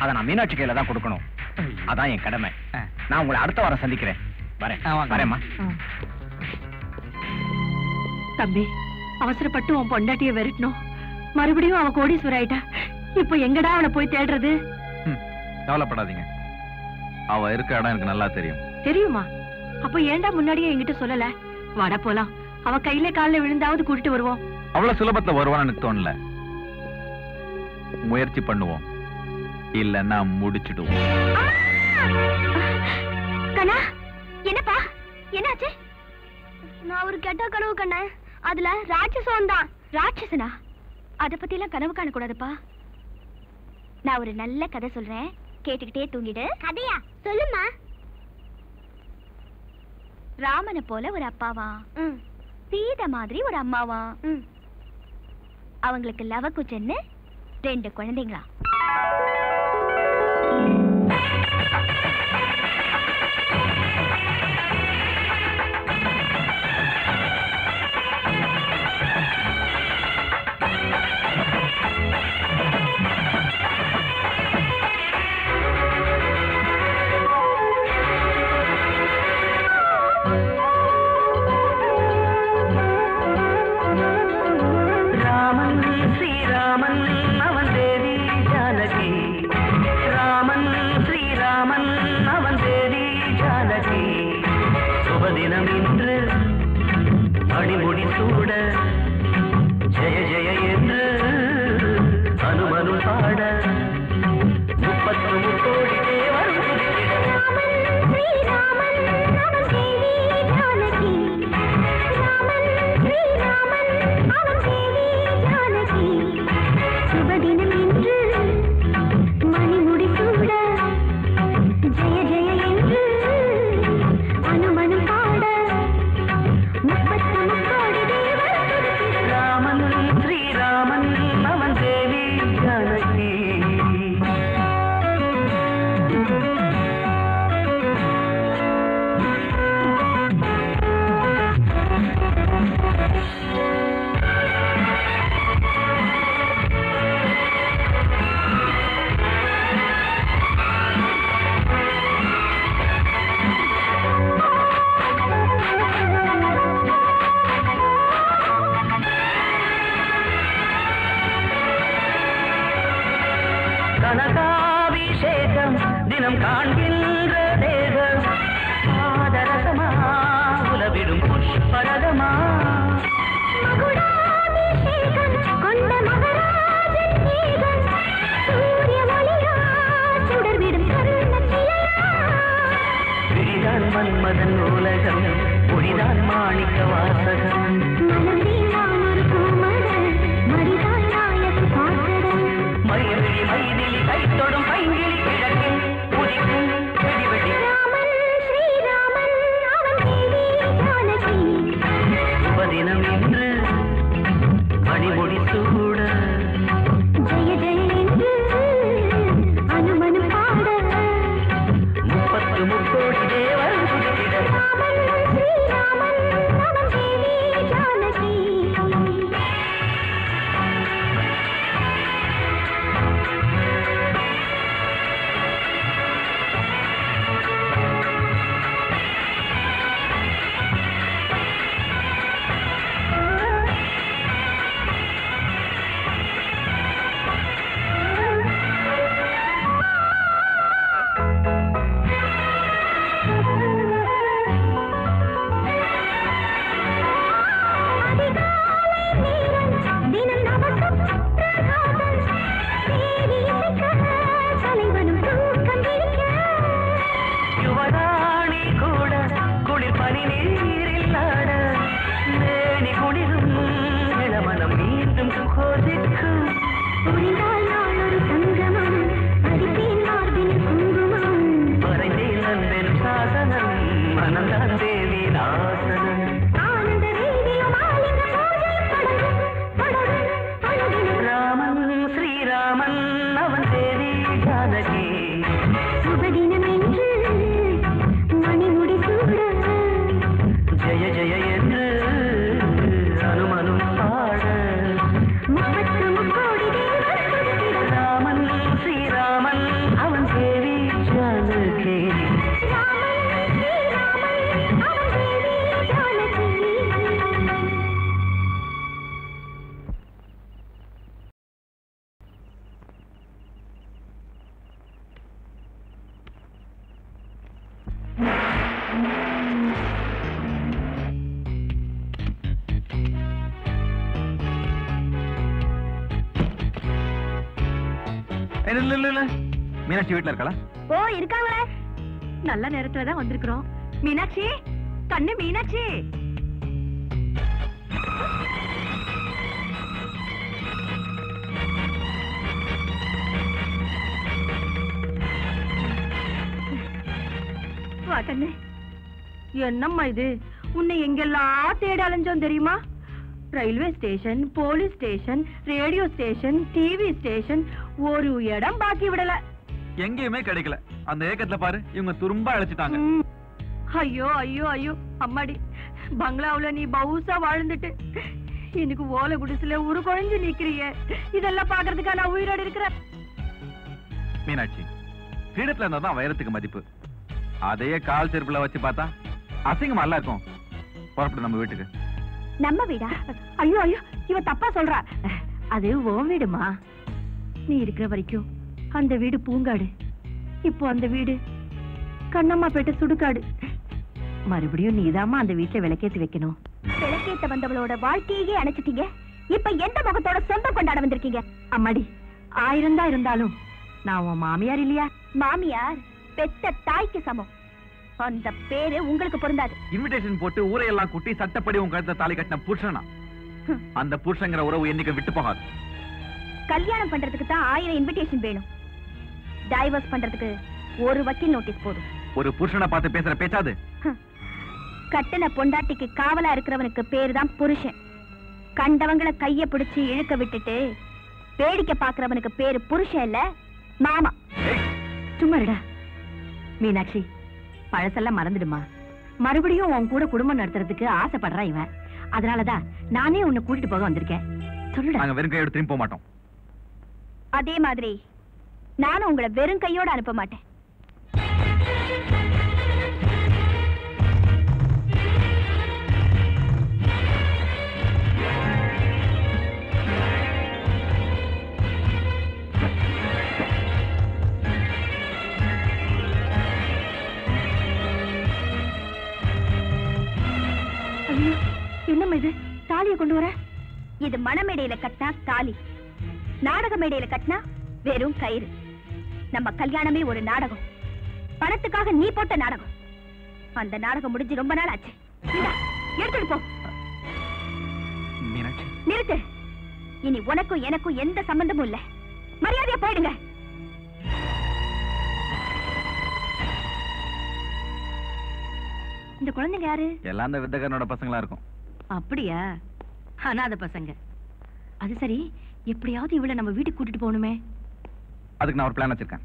அதை நான் மீனாட்சி கையில தான் கொடுக்கணும். அதான் என் கடமை. நான் உங்களை அடுத்த வாரம் சந்திக்கிறேன். வரேம்மா. தம்பி, அவசரப்பட்டு உன் பொண்டாட்டிய விரட்டணும். மறுபடியும் அவ கோடீஸ்வர ஆயிட்டா. இப்ப எங்கடா அவளை போய் தேடுறது? கவலைப்படாதீங்க, அவ இருக்க இடம் எனக்கு நல்லா தெரியும். தெரியுமா? அப்ப ஏன்டா முன்னாடியே என்கிட்ட சொல்லல? வாடா போலாம், அவ கையில காலில் விழுந்தாவது கூட்டிட்டு வருவோம். அவ்வளவு சுலபத்துல வருவான்னு எனக்கு தோணல. முயற்சி பண்ணுவோம், இல்லன்னா முடிச்சிடுவோம். கண்ணா, என்னப்பா என்னாச்சு? நான் ஒரு கெட்ட கனவு கண்டேன். அதுல ராட்சசம் தான். ராட்சசனா? அத பத்தி எல்லாம் கனவு காணக்கூடாதுப்பா. நான் ஒரு நல்ல கதை சொல்றேன், கேட்டுக்கிட்டே தூங்கிடு. கதையா? சொல்லுமா. ராமனை போல ஒரு அப்பாவா, சீதை மாதிரி ஒரு அம்மாவா, அவங்களுக்கு லவக்குச்சன்னு 2 குழந்தைங்களா. மீனாட்சி வீட்டுல இருக்காளா? ஓ இருக்காங்களே, நல்ல நேரத்துல தான் வந்திருக்கிறோம். மீனாட்சி, கண்ணு மீனாட்சி. வா கண்ணு. என்னம்மா இது, உன்னை எங்கெல்லாம் தேட அலைஞ்சோம் தெரியுமா? Railway station, police station, radio station, TV station, ஒரு இடம் பாக்கி விடல. எங்கேயுமே கிடைக்கல. அந்த ஏக்கத்துல பாரு, இவங்க துரும்பா அழைச்சிட்டாங்க. ஐயோ ஐயோ ஐயோ அம்மாடி, பங்களாவுல நீ பவுசா வாழ்ந்துட்டு எனக்கு ஓலை குடிசுல ஒரு குழஞ்சு நிக்கிறிய. இதெல்லாம் பாக்குறதுக்கா நான் உயிரோடு இருக்கிறேன். மீனாட்சி, கிரீடத்துல இருந்தா தான் வைரத்துக்கு மதிப்பு. அதையே கால் செருப்புல வச்சு பார்த்தா அசிங்கமா எல்லாம் இருக்கும். புறப்படு நம்ம வீட்டுக்கு. நம்ம வீடா? ஐயோ ஐயோ, இவ தப்பா சொல்றா. அது உன் வீடுமா. நீ இருக்கிற வரைக்கும் அந்த வீடு பூங்காடு. இப்போ அந்த வீடு கண்ணம்மா பேட்ட சுடுகாடு. மறுபடியும் நீதாமா அந்த வீட்டுல விளக்கேத்தி வைக்கணும். விளக்கேத்த வந்தவளோட வாழ்க்கையே அணைச்சிட்டீங்க. இப்ப எந்த முகத்தோட சொந்தம் கொண்டாட வந்திருக்கீங்க? அம்மாடி, 1000 தான் இருந்தாலும் நான் உன் மாமியார் இல்லையா? மாமியார் பெத்த தாய்க்கு சமம். அந்த பேரு உங்களுக்கு பொருந்தாது. இன்விடேஷன் போட்டு ஊரையெல்லாம் கூட்டி சட்டப்படி உங்க கழுத்தை தாலி கட்டின புருஷனா? அந்த புருஷங்கிற உறவு என்னைக்கு விட்டு போகாது. கல்யாணம் பண்றதுக்கு தான் 1000 இன்விடேஷன் வேணும். டைவர்ஸ் பண்றதுக்கு ஒரு வக்கீல் நோட்டீஸ் போதும். ஒரு புருஷனை பார்த்து பேசுற பேச்சாது? கட்டின பொண்டாட்டிக்கு காவலா இருக்கிறவனுக்கு பேரு தான் புருஷன். கண்டவங்களை கைய பிடிச்சு இழுக்க விட்டுட்டு வேடிக்கை பாக்குறவனுக்கு பேரு புருஷன் இல்ல, மாமா. சும்மா இருடா மீனாட்சி, பழசெல்லாம் மறந்துடுமா. மறுபடியும் உன் கூட குடும்பம் நடத்துறதுக்கு ஆசைப்படுறான் இவன். அதனாலதான் நானே உன்னை கூட்டிட்டு போக வந்திருக்கேன். சொல்லுடா. நாங்க வெறும் கையோட திரும்பி போக மாட்டோம். அதே மாதிரி நானும் உங்களை வெறும் கையோட அனுப்ப மாட்டேன். என்னம்மா இது, தாலியை கொண்டு வர? இது மணமேடையில கட்டினா தாலி, நாடக மேடையில கட்டினா வெறும் கயிறு. நம்ம கல்யாணமே ஒரு நாடகம். பணத்துக்காக நீ போட்ட நாடகம். அந்த நாடகம் முடிஞ்சு ரொம்ப நாள் ஆச்சு. எடுத்துட்டு போ. மீனாட்சி, நிறுத்து. இனி உனக்கும் எனக்கும் எந்த சம்பந்தமும் இல்ல. மரியாதையா போயிடுங்க. இந்த குழந்தைங்க யாரு? எல்லாம் அந்த வித்தகனோட பசங்களா இருக்கும். அப்படியா? அனாத பசங்க. அது சரி, எப்படியாவது இவளை நம்ம வீட்டுக்கு கூட்டிட்டு போகணுமே. அதுக்கு நான் ஒரு பிளான் வச்சிருக்கேன்.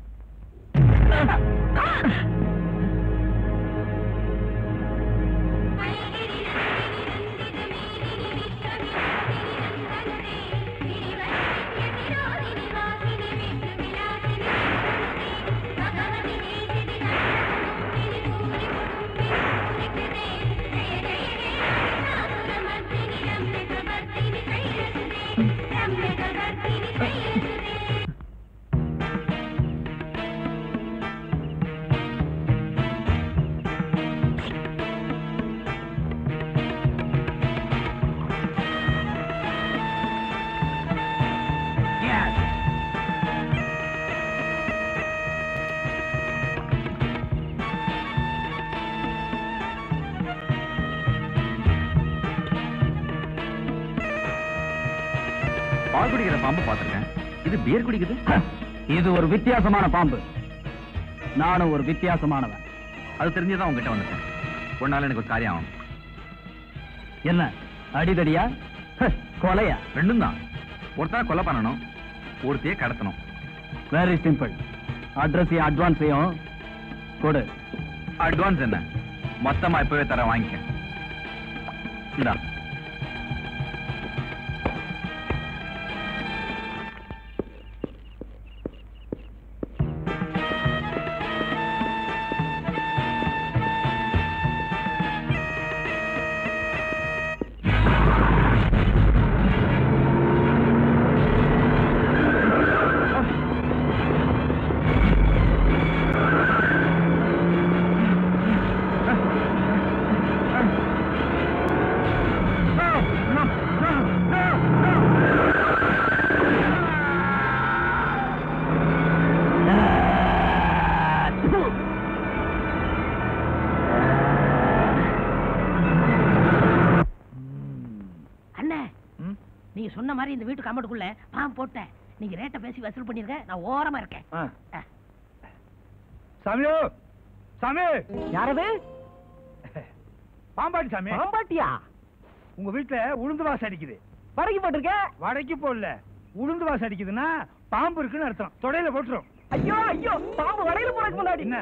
பால் குடிக்கிற பாம்பு பார்த்திருக்கேன். இது பியர் குடிக்குது. இது ஒரு வித்தியாசமான பாம்பு. நானும் ஒரு வித்தியாசமானவன். அது தெரிஞ்சுதான் உங்ககிட்ட வந்துட்டேன். ஒன்னால எனக்கு ஒரு காரியம் ஆகும். என்ன அடிதடியா கொலையா? ரெண்டும் தான். ஒருத்தர கொலை பண்ணணும், ஒருத்தையே கடத்தணும். Very simple. அட்ரஸையும் அட்வான்ஸையும் கொடு. அட்வான்ஸ் என்ன? மொத்தமா இப்பவே தர, வாங்கிக்க. இந்தா. நீங்க சொன்ன மாதிரி இந்த வீட்டு காம்பவுண்டுக்குள்ள பாம்பு போட்டேன். நீங்க ரேட்டை பேசி வசூல் பண்ணிருங்க, நான் ஓரமா இருக்கேன். சாமியோ, சாமி. யாரது? பாம்பாட்டி சாமி. பாம்பாட்டியா? உங்க வீட்டுல உளுந்து வாசம் அடிக்குது. வடைக்கு போட்டிருக்க? வடைக்கு போடல, உளுந்து வாசம் அடிக்குதுன்னா பாம்பு இருக்குன்னு அர்த்தம். தொடையில போட்டுரும். ஐயோ ஐயோ, பாம்பு வடையில போறதுக்கு முன்னாடி என்ன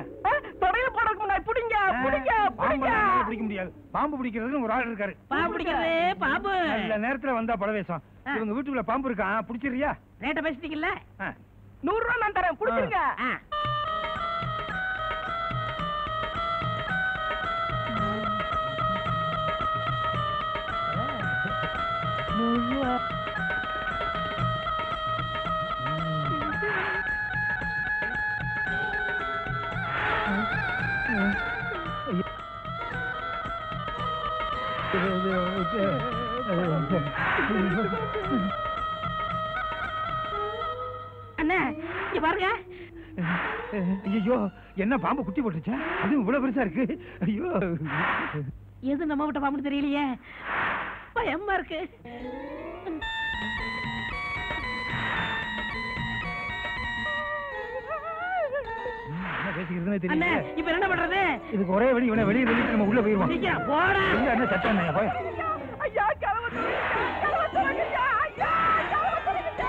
தொடையில போறதுக்கு முன்னாடி புடிங்க புடிங்க புடிங்க. பிடிக்க முடியாது. பாம்பு பிடிக்கிறதுன்னு ஒரு ஆள் இருக்காரு. பாம்பு பிடிக்கிறது பாம்பு நல்ல நேரத்துல வந்தா பலவேசம். இவங்க வீட்டுக்குள்ள பாம்பு இருக்கான், பிடிச்சிரியா? ரேட்டை பேசிட்டீங்கல்ல? 100 ரூபாய் நான் தரேன், பிடிச்சிருங்க. அண்ணா இங்க பாருங்க. ஐயோ, என்ன பாம்பு குட்டி போட்டுச்சா? அது இவ்வளவு பெருசா இருக்கு. ஐயோ, எது நம்ம விட்ட பாம்பு தெரியலையே, பயமா இருக்கு. தெரியல. இப்ப என்ன பண்றது? இதுக்கு ஒரே வழி, இவனை வெளியே வெளியே நம்ம உள்ள போயிருவோம். போடா. என்ன சட்டம்? போய் ஐயா, கலவ சொல்லுங்க. ஐயா, கலவ சொல்லுங்க.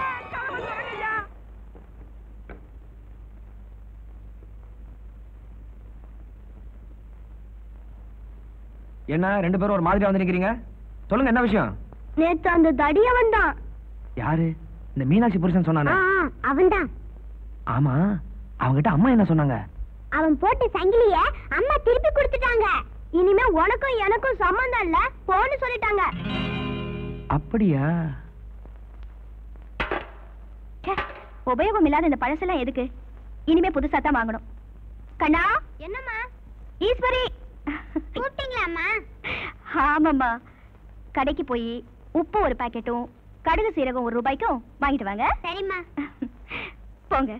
என்ன ரெண்டு பேரும் ஒரு மாதிரியா வந்து நிக்கிறீங்க? சொல்லுங்க, என்ன விஷயம்? நேத்து அந்த தடியவன் தான். யாரு? இந்த மீனாட்சி புருஷன் சொன்னானே? அவன்தான். ஆமா, அவங்கிட்ட அம்மா என்ன சொன்னாங்க? அவன் போட்ட சங்கிலிய அம்மா திருப்பி கொடுத்துட்டாங்க. இனிமே உனக்கும் எனக்கும் சம்பந்தம் இல்ல, போன்னு சொல்லிட்டாங்க. அப்படியா? உபயோகம் இல்லாத இந்த பழசெல்லாம் எதுக்கு? இனிமே புதுசா தான் வாங்கணும். கண்ணா. என்னம்மா? ஈஸ்வரி. கூப்பிட்டீங்களா அம்மா? ஆமாம்மா. கடைக்கு போய் உப்பு ஒரு பாக்கெட்டும் கடுகு சீரகம் 1 ரூபாய்க்கும் வாங்கிட்டு வாங்க. சரிம்மா. போங்க.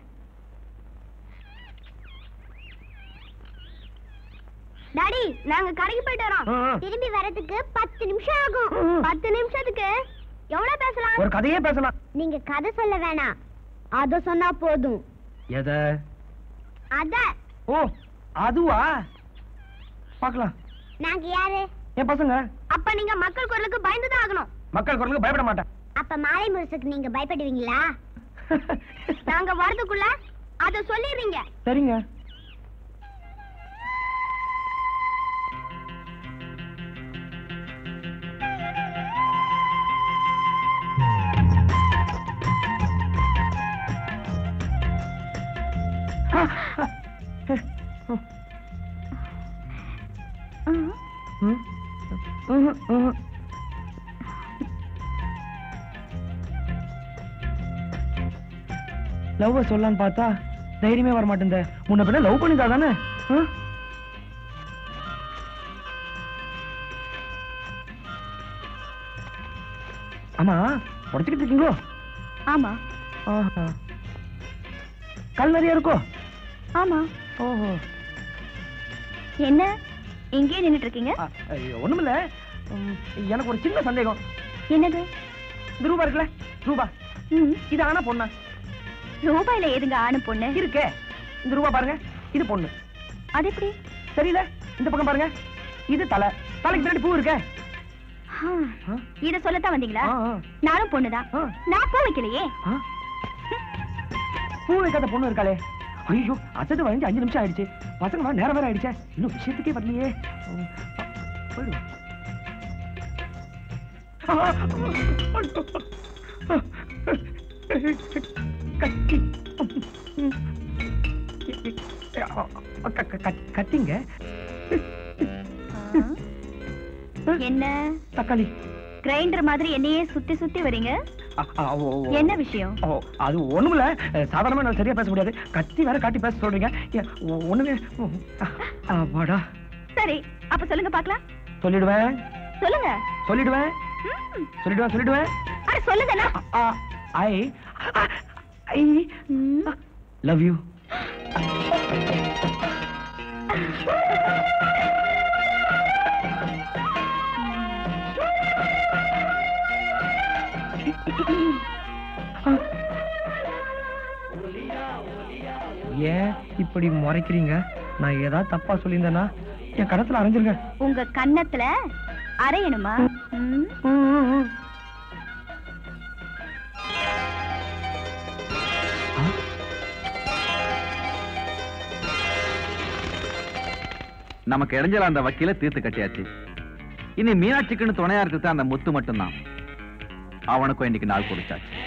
டாடி, நாங்க கடைக்கு போயிட்டு வரோம். திரும்பி வரதுக்கு 10 நிமிஷம் ஆகும். 10 நிமிஷத்துக்கு எவ்வளவு பேசலாம்? ஒரு கதையே பேசலாம். நீங்க கதை சொல்ல வேணாம், அத சொன்னா போதும். எத? அத. ஓ, அதுவா? பார்க்கலாம். நாங்க யாரு? என் பசங்க. அப்ப நீங்க மக்கள் குரலுக்கு பயந்துதான் ஆகணும். மக்கள் குரலுக்கு பயப்பட மாட்டேன். அப்ப மாலை முரசுக்கு நீங்க பயப்படுவீங்களா? நாங்க வரதுக்குள்ள அத சொல்லிடுறீங்க. சரிங்க. லவ் சொல்லலான்னு பார்த்தா தைரியமே வர மாட்டேன். முன்ன பின்ன லவ் பண்ணிட்டா தானே? ஆமா, உடச்சுக்கிட்டு இருக்கீங்களோ? ஆமா. கல் நிறைய இருக்கோ? ஆமா. ஓஹோ. என்ன எங்கே நின்னுட்டு இருக்கீங்க? ஒண்ணுமில்ல, எனக்கு ஒரு சின்ன சந்தேகம். என்னது? இந்த ரூபா இருக்குல்ல, ரூபா இது ஆனா பொண்ணா? ரூபாயில ஏதுங்க ஆணு பொண்ணு இருக்கே. இந்த ரூபா பாருங்க, இது பொண்ணு. அது எப்படி தெரியல? இந்த பக்கம் பாருங்க, இது தலை. தலைக்கு பின்னாடி பூ இருக்கே. இத சொல்லத்தான் வந்தீங்களா? நானும் பொண்ணுதான். நான் பூ வைக்கலையே. பூ வைக்காத பொண்ணு இருக்காளே. ஐயோ, அசது வளைஞ்சு 5 நிமிஷம் ஆயிடுச்சு. பசங்க வர நேரம் வேற ஆயிடுச்சே. இன்னும் விஷயத்துக்கே வரலையே. போயிடுவோம். கத்திங்க. என்ன தக்காளி கிரைண்டர் மாதிரி என்னையே சுத்தி சுத்தி வரீங்க? என்ன விஷயம்? அது ஒண்ணுமில்ல, சாதாரணமா நான் சரியா பேச முடியாது. கத்தி வேற காட்டி பேச சொல்றீங்க. ஒண்ணுமே. சரி, அப்ப சொல்லுங்க பாக்கலாம். சொல்லிடுவேன். சொல்லுங்க. சொல்லிடுவேன். சொல்லிடுவேன். அட சொல்லுங்க. I love you. ஏன் இப்படி முறைக்கிறீங்க? நான் ஏதாவது தப்பா சொல்லியிருந்தேன்னா என் கணத்துல அரைஞ்சிருங்க. உங்க கன்னத்துல அரையணுமா? நமக்கு இடைஞ்சல அந்த வக்கீல தீர்த்து கட்டியாச்சு. இனி மீனாட்சிக்குன்னு துணையா இருக்கிறது அந்த முத்து மட்டும்தான். அவனுக்கும் இன்னைக்கு நாள் கொடுத்தாச்சு.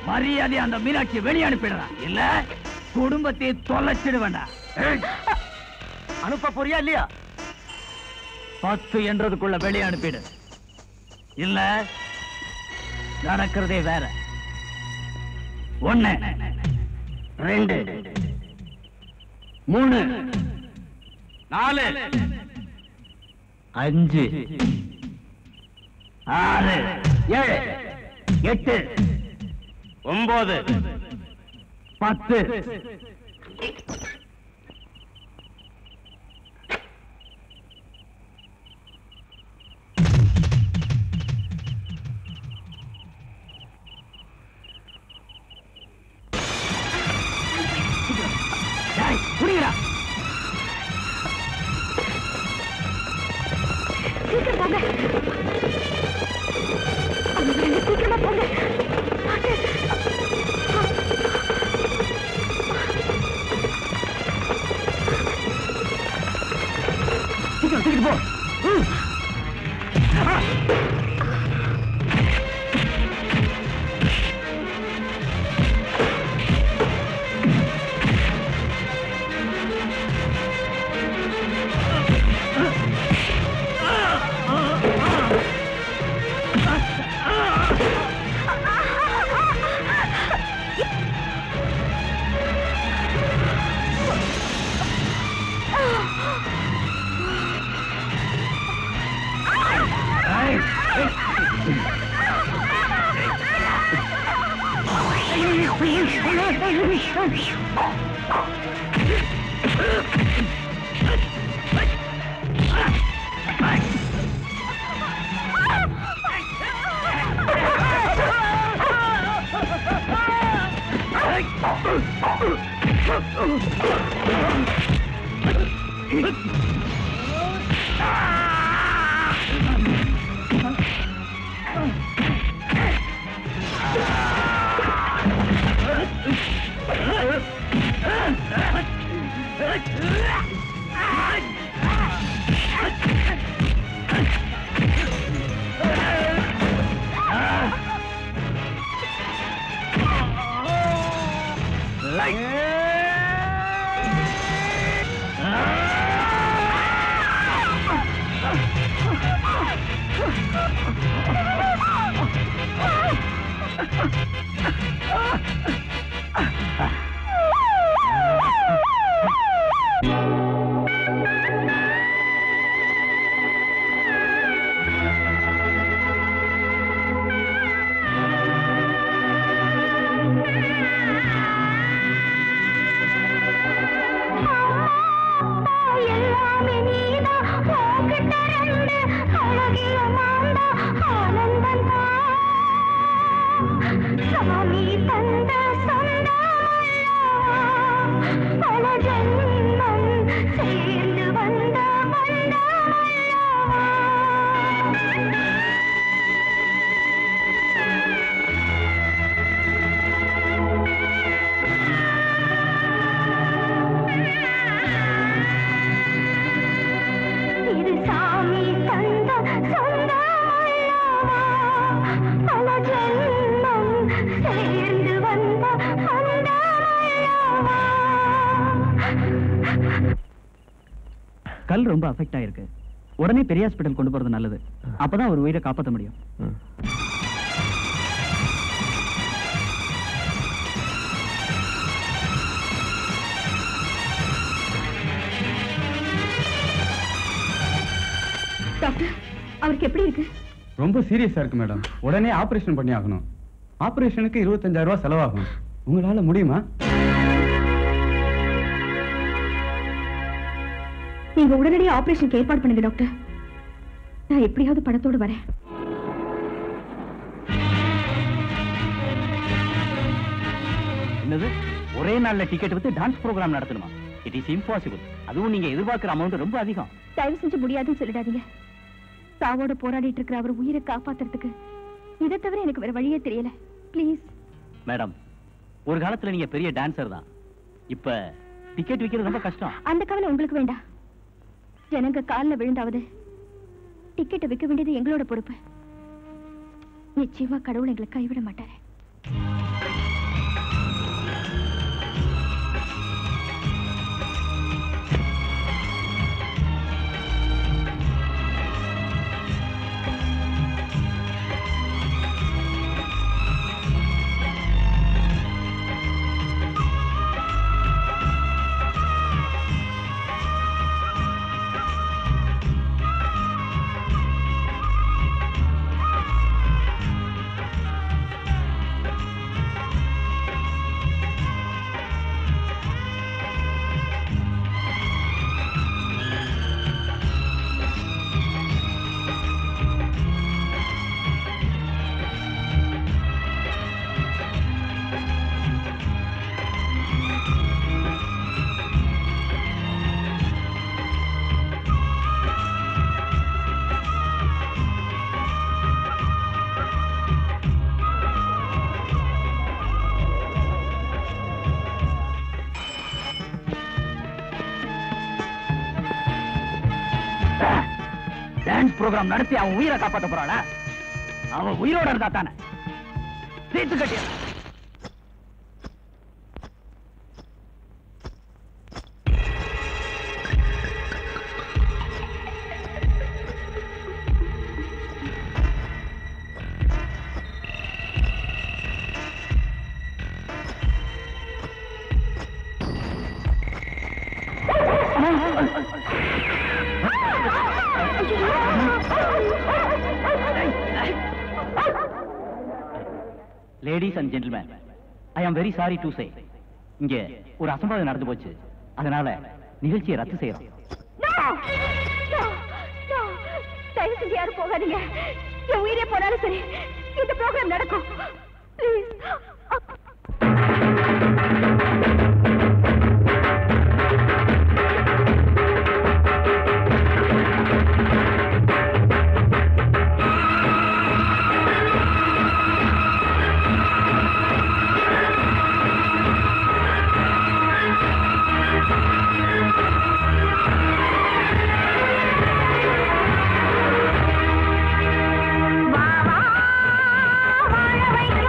மரியாதை அந்த மீனாட்சியை வெளியே அனுப்பிடுறான், இல்ல குடும்பத்தை தொலைச்சிடு வேண்டாம். அனுப்ப போறியா இல்லையா? 10 என்றதுக்குள்ள வெளியே அனுப்பிடு, இல்ல நடக்கிறதே வேற. 1 2 3 4 5 6 7 8 9 10. புரியுதா? சீக்கிரம் போங்க. சீக்கிரமா போங்க. சீக்கிரம் போ. கல் ரொம்ப அஃபெக்ட் ஆயிருக்கு. உடனே பெரிய ஹாஸ்பிடல் கொண்டு போறது நல்லது. அப்பதான் ஒரு உயிரை காப்பாற்ற முடியும். டாக்டர், அவருக்கு எப்படி இருக்கு? ரொம்ப சீரியஸா இருக்கு மேடம். உடனே ஆபரேஷன் பண்ணி ஆகணும். ஆபரேஷனுக்கு 25,000 ரூபாய் செலவாகும். உங்களால முடியுமா? நீங்க உடனடியாக ஆபரேஷனுக்கு ஏற்பாடு பண்ணுங்க டாக்டர். நான் எப்படியாவது படத்தோடு வரேன். என்னது, ஒரே நாள்ல டிக்கெட் வித்து டான்ஸ் ப்ரோகிராம் நடத்தணுமா? It is impossible. அதுவும் நீங்க எதிர்பார்க்கிற அமௌண்ட் ரொம்ப அதிகம். தயவு செஞ்சு முடியாதுன்னு சொல்லிடாதீங்க. சாவோட போராடிட்டு இருக்கிற அவர் உயிரை காப்பாத்துறதுக்கு இதை தவிர எனக்கு வேற வழியே தெரியல. ப்ளீஸ் மேடம், ஒரு காலத்துல நீங்க பெரிய டான்சர் தான். இப்ப டிக்கெட் விக்கிறது ரொம்ப கஷ்டம். அந்த கவலை உங்களுக்கு வேண்டாம். ஜனங்க காலில் விழுந்தாவது டிக்கெட்டை விற்க வேண்டியது எங்களோட பொறுப்பு. நிச்சயமா கடவுள் எங்களை கைவிட மாட்டாரு. டான்ஸ் ப்ரோகிராம் நடத்தி அவன் உயிரை காப்பாற்ற போறாளா? அவன் உயிரோட இருந்தா தானே தீர்த்து கட்டிய. Ladies and gentlemen, I am very sorry to say, இங்க ஒரு அசம்பாவிதம் நடந்து போச்சு. அதனால நிகழ்ச்சியை ரத்து செய்யறோம். தயவு செஞ்சு யாரும் போகாதீங்க. என் உயிரே போனாலும் சரி, இந்த ப்ரோக்ராம் நடக்கும். ப்ளீஸ். வாழ வைக்க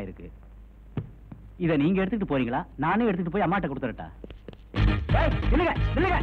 இருக்கு. இதை நீங்க எடுத்துட்டு போறீங்களா? நானே எடுத்துட்டு போய் அம்மாட்ட கொடுத்துறட்டா? இல்லங்க இல்லங்க.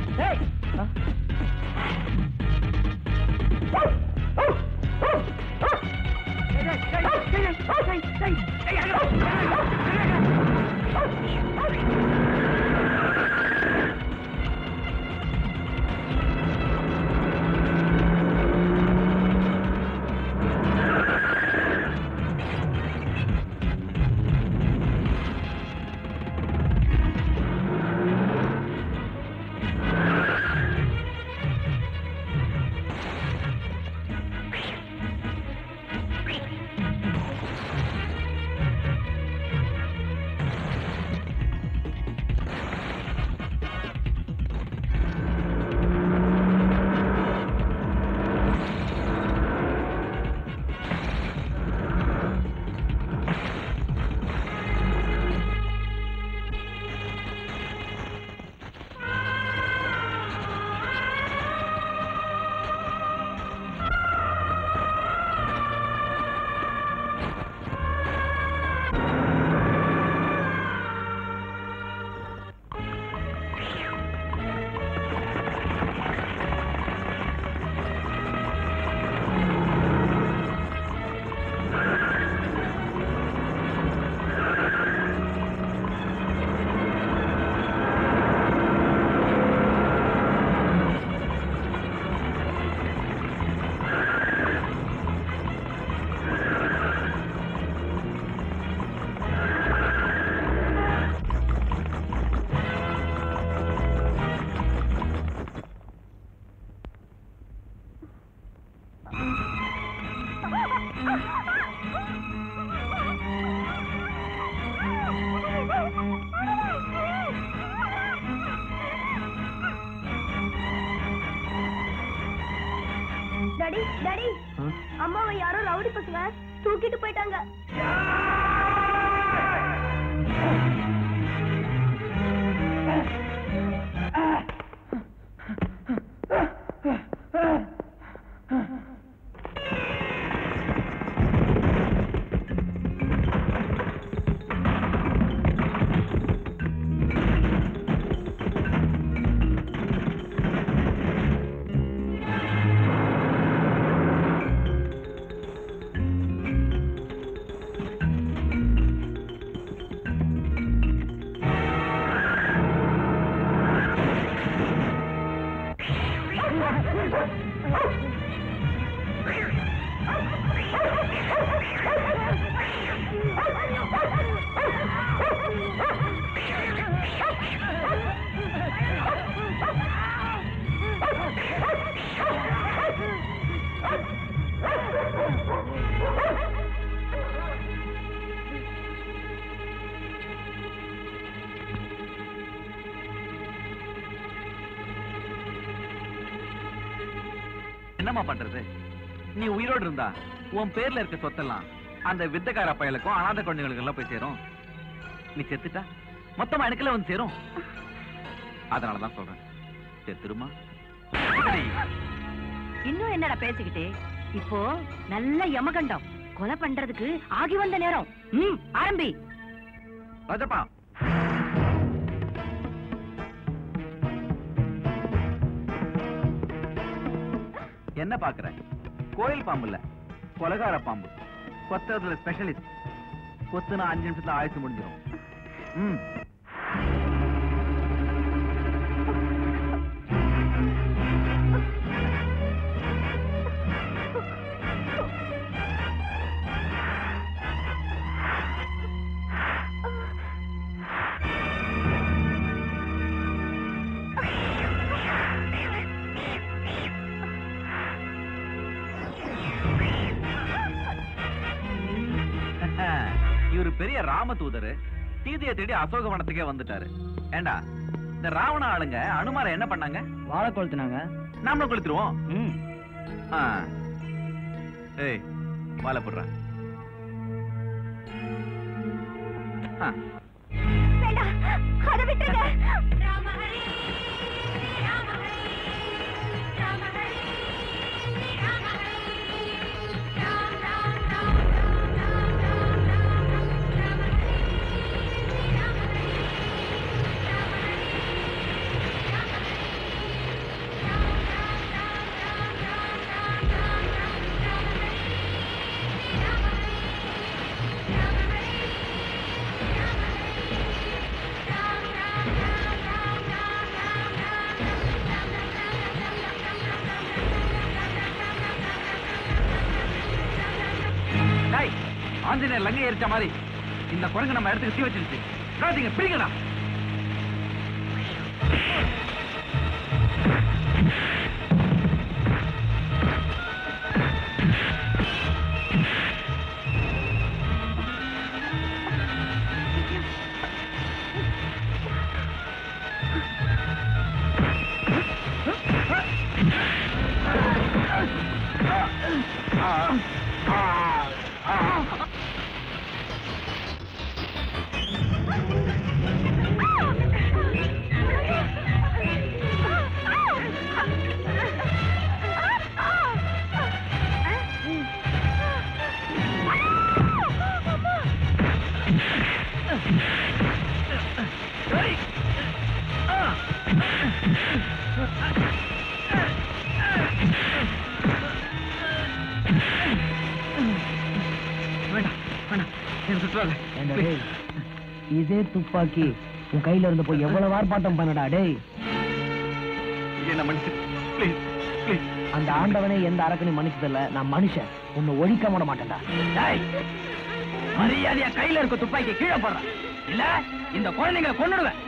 டாடி டாடி அம்மாவை யாரோ ரவுடி பசங்க தூக்கிட்டு போயிட்டாங்க. என்னம்மா பண்றது? நீ உயிரோடு இருந்தா உன் பேர்ல இருக்க சொத்தெல்லாம் அந்த வித்தக்கார பயலுக்கும் அனாதை குழந்தைகளுக்கு எல்லாம் போய் சேரும். நீ செத்துட்டா மொத்தமா எனக்குல வந்து சேரும். அதனாலதான் சொல்றேன், செத்துருமா. இன்னும் என்னடா பேசிக்கிட்டே? இப்போ நல்ல யமகண்டம் கொலை பண்றதுக்கு ஆகி வந்த நேரம். ஆரம்பி. ராஜப்பா, என்ன பாக்குற? கோயில் பாம்பு இல்ல, கொலகார பாம்பு. கொத்துறதுல ஸ்பெஷலிஸ்ட். கொத்துனா 5 நிமிஷத்துல ஆயுசு முடிஞ்சிடும். இவரு பெரிய ராம தூதரு, சீதையை தேடி அசோகவனத்துக்கே வந்துட்டாரு. ஏண்டா, இந்த ராவண ஆளுங்க அனுமாரை என்ன பண்ணாங்க? வாழை கொளுத்துனாங்க. நாமளும் கொளுத்துருவோம். ஏய், வாழை போடுற. அதை விட்டுருங்க. ஆஞ்சநேயர் லங்கை எரிச்ச மாதிரி இந்த குரங்கு நம்ம இடத்துக்கு தீ வச்சிருச்சு. பிடிக்கடா. இதே துப்பாக்கி உன் கையில இருந்த போய் எவ்வளவு ஆர்ப்பாட்டம் பண்ணடா டேய். அந்த ஆண்டவனே எந்த அரக்கனையும் மன்னிச்சதில்ல. நான் மனுஷன், உன்னை ஒழிக்க விட மாட்டேன்டா. மரியாதையா கையில இருக்க துப்பாக்கி கீழே போடுற, இல்ல இந்த குழந்தைங்களை கொன்னுடுவேன்.